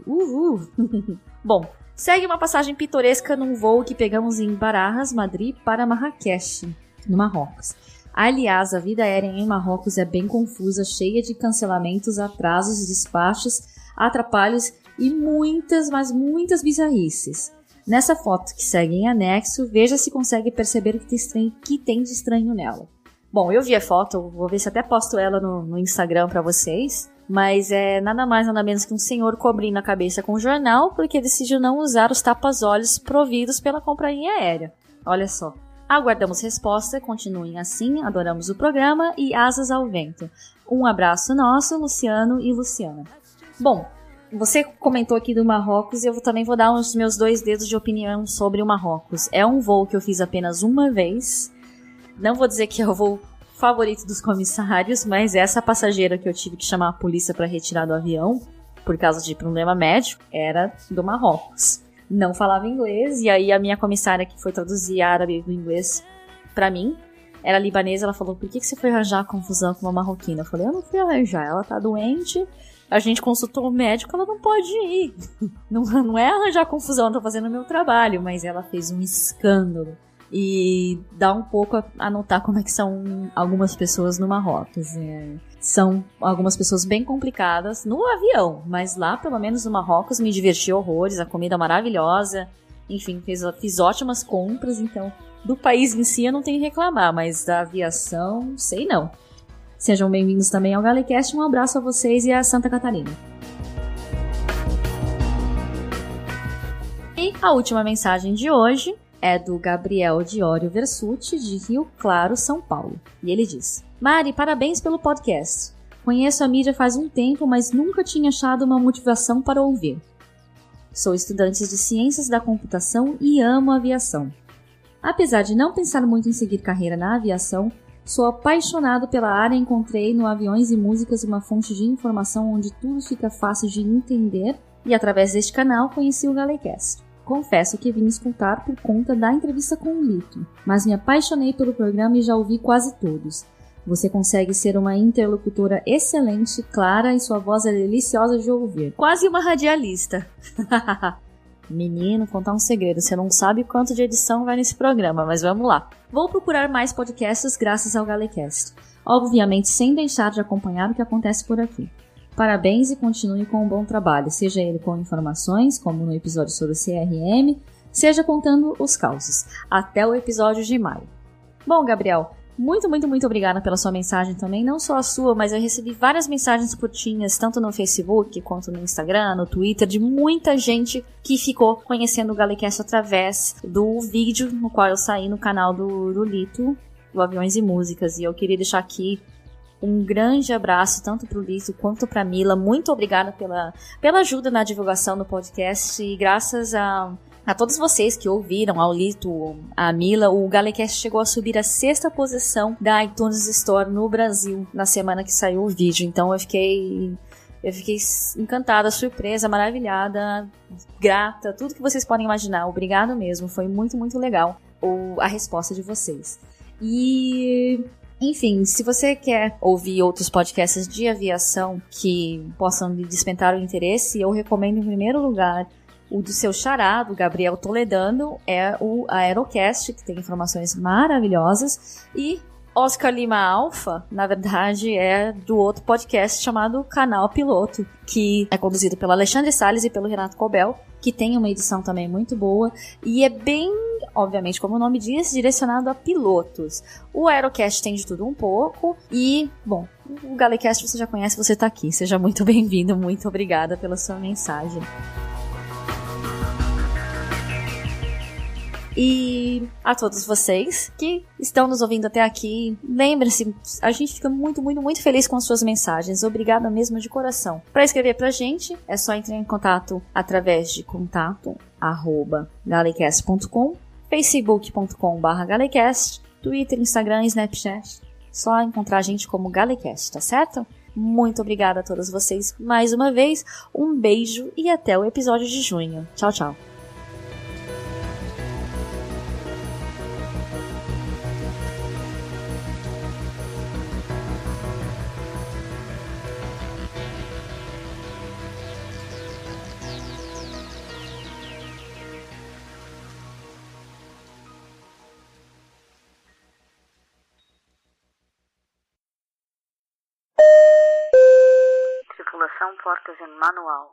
Bom, segue uma passagem pitoresca num voo que pegamos em Barajas, Madrid, para Marrakech, no Marrocos. Aliás, a vida aérea em Marrocos é bem confusa, cheia de cancelamentos, atrasos, despachos, atrapalhos e muitas, mas muitas bizarrices. Nessa foto que segue em anexo, veja se consegue perceber o que tem de estranho nela. Bom, eu vi a foto, vou ver se até posto ela no Instagram pra vocês, mas é nada mais nada menos que um senhor cobrindo a cabeça com um jornal porque decidiu não usar os tapa-olhos providos pela companhia aérea. Olha só. Aguardamos resposta, continuem assim, adoramos o programa e asas ao vento. Um abraço nosso, Luciano e Luciana. Bom, você comentou aqui do Marrocos e eu também vou dar os meus 2 dedos de opinião sobre o Marrocos. É um voo que eu fiz apenas uma vez. Não vou dizer que é o voo favorito dos comissários, mas essa passageira que eu tive que chamar a polícia para retirar do avião, por causa de problema médico, era do Marrocos. Não falava inglês, e aí a minha comissária que foi traduzir árabe do inglês para mim, era libanesa, ela falou: por que você foi arranjar confusão com uma marroquina? Eu falei: eu não fui arranjar, ela tá doente, a gente consultou o médico, ela não pode ir. Não é arranjar confusão, eu tô fazendo o meu trabalho, mas ela fez um escândalo. E dá um pouco a notar como é que são algumas pessoas no Marrocos. São algumas pessoas bem complicadas no avião, mas lá, pelo menos no Marrocos, me diverti horrores, a comida maravilhosa, enfim, fiz ótimas compras, então do país em si eu não tenho que reclamar, mas da aviação, sei não. Sejam bem-vindos também ao Galecast, um abraço a vocês e a Santa Catarina. E a última mensagem de hoje é do Gabriel Diório Versuti, de Rio Claro, São Paulo. E ele diz: Mari, parabéns pelo podcast. Conheço a mídia faz um tempo, mas nunca tinha achado uma motivação para ouvir. Sou estudante de Ciências da Computação e amo a aviação. Apesar de não pensar muito em seguir carreira na aviação, sou apaixonado pela área e encontrei no Aviões e Músicas uma fonte de informação onde tudo fica fácil de entender e através deste canal conheci o Galecast. Confesso que vim escutar por conta da entrevista com o Lito, mas me apaixonei pelo programa e já ouvi quase todos. Você consegue ser uma interlocutora excelente, clara e sua voz é deliciosa de ouvir. Quase uma radialista. Menino, contar um segredo, você não sabe quanto de edição vai nesse programa, mas vamos lá. Vou procurar mais podcasts graças ao Galecast. Obviamente sem deixar de acompanhar o que acontece por aqui. Parabéns e continue com um bom trabalho, seja ele com informações, como no episódio sobre o CRM, seja contando os causos, até o episódio de maio. Bom, Gabriel, Muito, muito, muito obrigada pela sua mensagem também. Não só a sua, mas eu recebi várias mensagens curtinhas, tanto no Facebook, quanto no Instagram, no Twitter, de muita gente que ficou conhecendo o Galecast através do vídeo no qual eu saí no canal do Lito, do Aviões e Músicas. E eu queria deixar aqui um grande abraço, tanto pro Lito quanto pra Mila. Muito obrigada pela ajuda na divulgação do podcast. E graças a todos vocês que ouviram, ao Lito, a Mila, o Galecast chegou a subir a 6ª posição da iTunes Store no Brasil na semana que saiu o vídeo. Então eu fiquei encantada, surpresa, maravilhada, grata, tudo que vocês podem imaginar. Obrigado mesmo, foi muito, muito legal a resposta de vocês. E, enfim, se você quer ouvir outros podcasts de aviação que possam lhe despertar o interesse, eu recomendo em primeiro lugar o do seu xará, do Gabriel Toledano, é o Aerocast, que tem informações maravilhosas, e Oscar Lima Alpha, na verdade, é do outro podcast chamado Canal Piloto, que é conduzido pelo Alexandre Salles e pelo Renato Cobel, que tem uma edição também muito boa, e é bem, obviamente, como o nome diz, direcionado a pilotos. O Aerocast tem de tudo um pouco, e, bom, o Galecast você já conhece, você tá aqui. Seja muito bem-vindo, muito obrigada pela sua mensagem. E a todos vocês que estão nos ouvindo até aqui, lembre-se, a gente fica muito, muito, muito feliz com as suas mensagens. Obrigada mesmo de coração. Para escrever pra gente, é só entrar em contato através de contato@galecast.com, facebook.com/galecast, Twitter, Instagram, Snapchat. Só encontrar a gente como Galecast, tá certo? Muito obrigada a todos vocês mais uma vez. Um beijo e até o episódio de junho. Tchau, tchau. Tripulação portas em manual.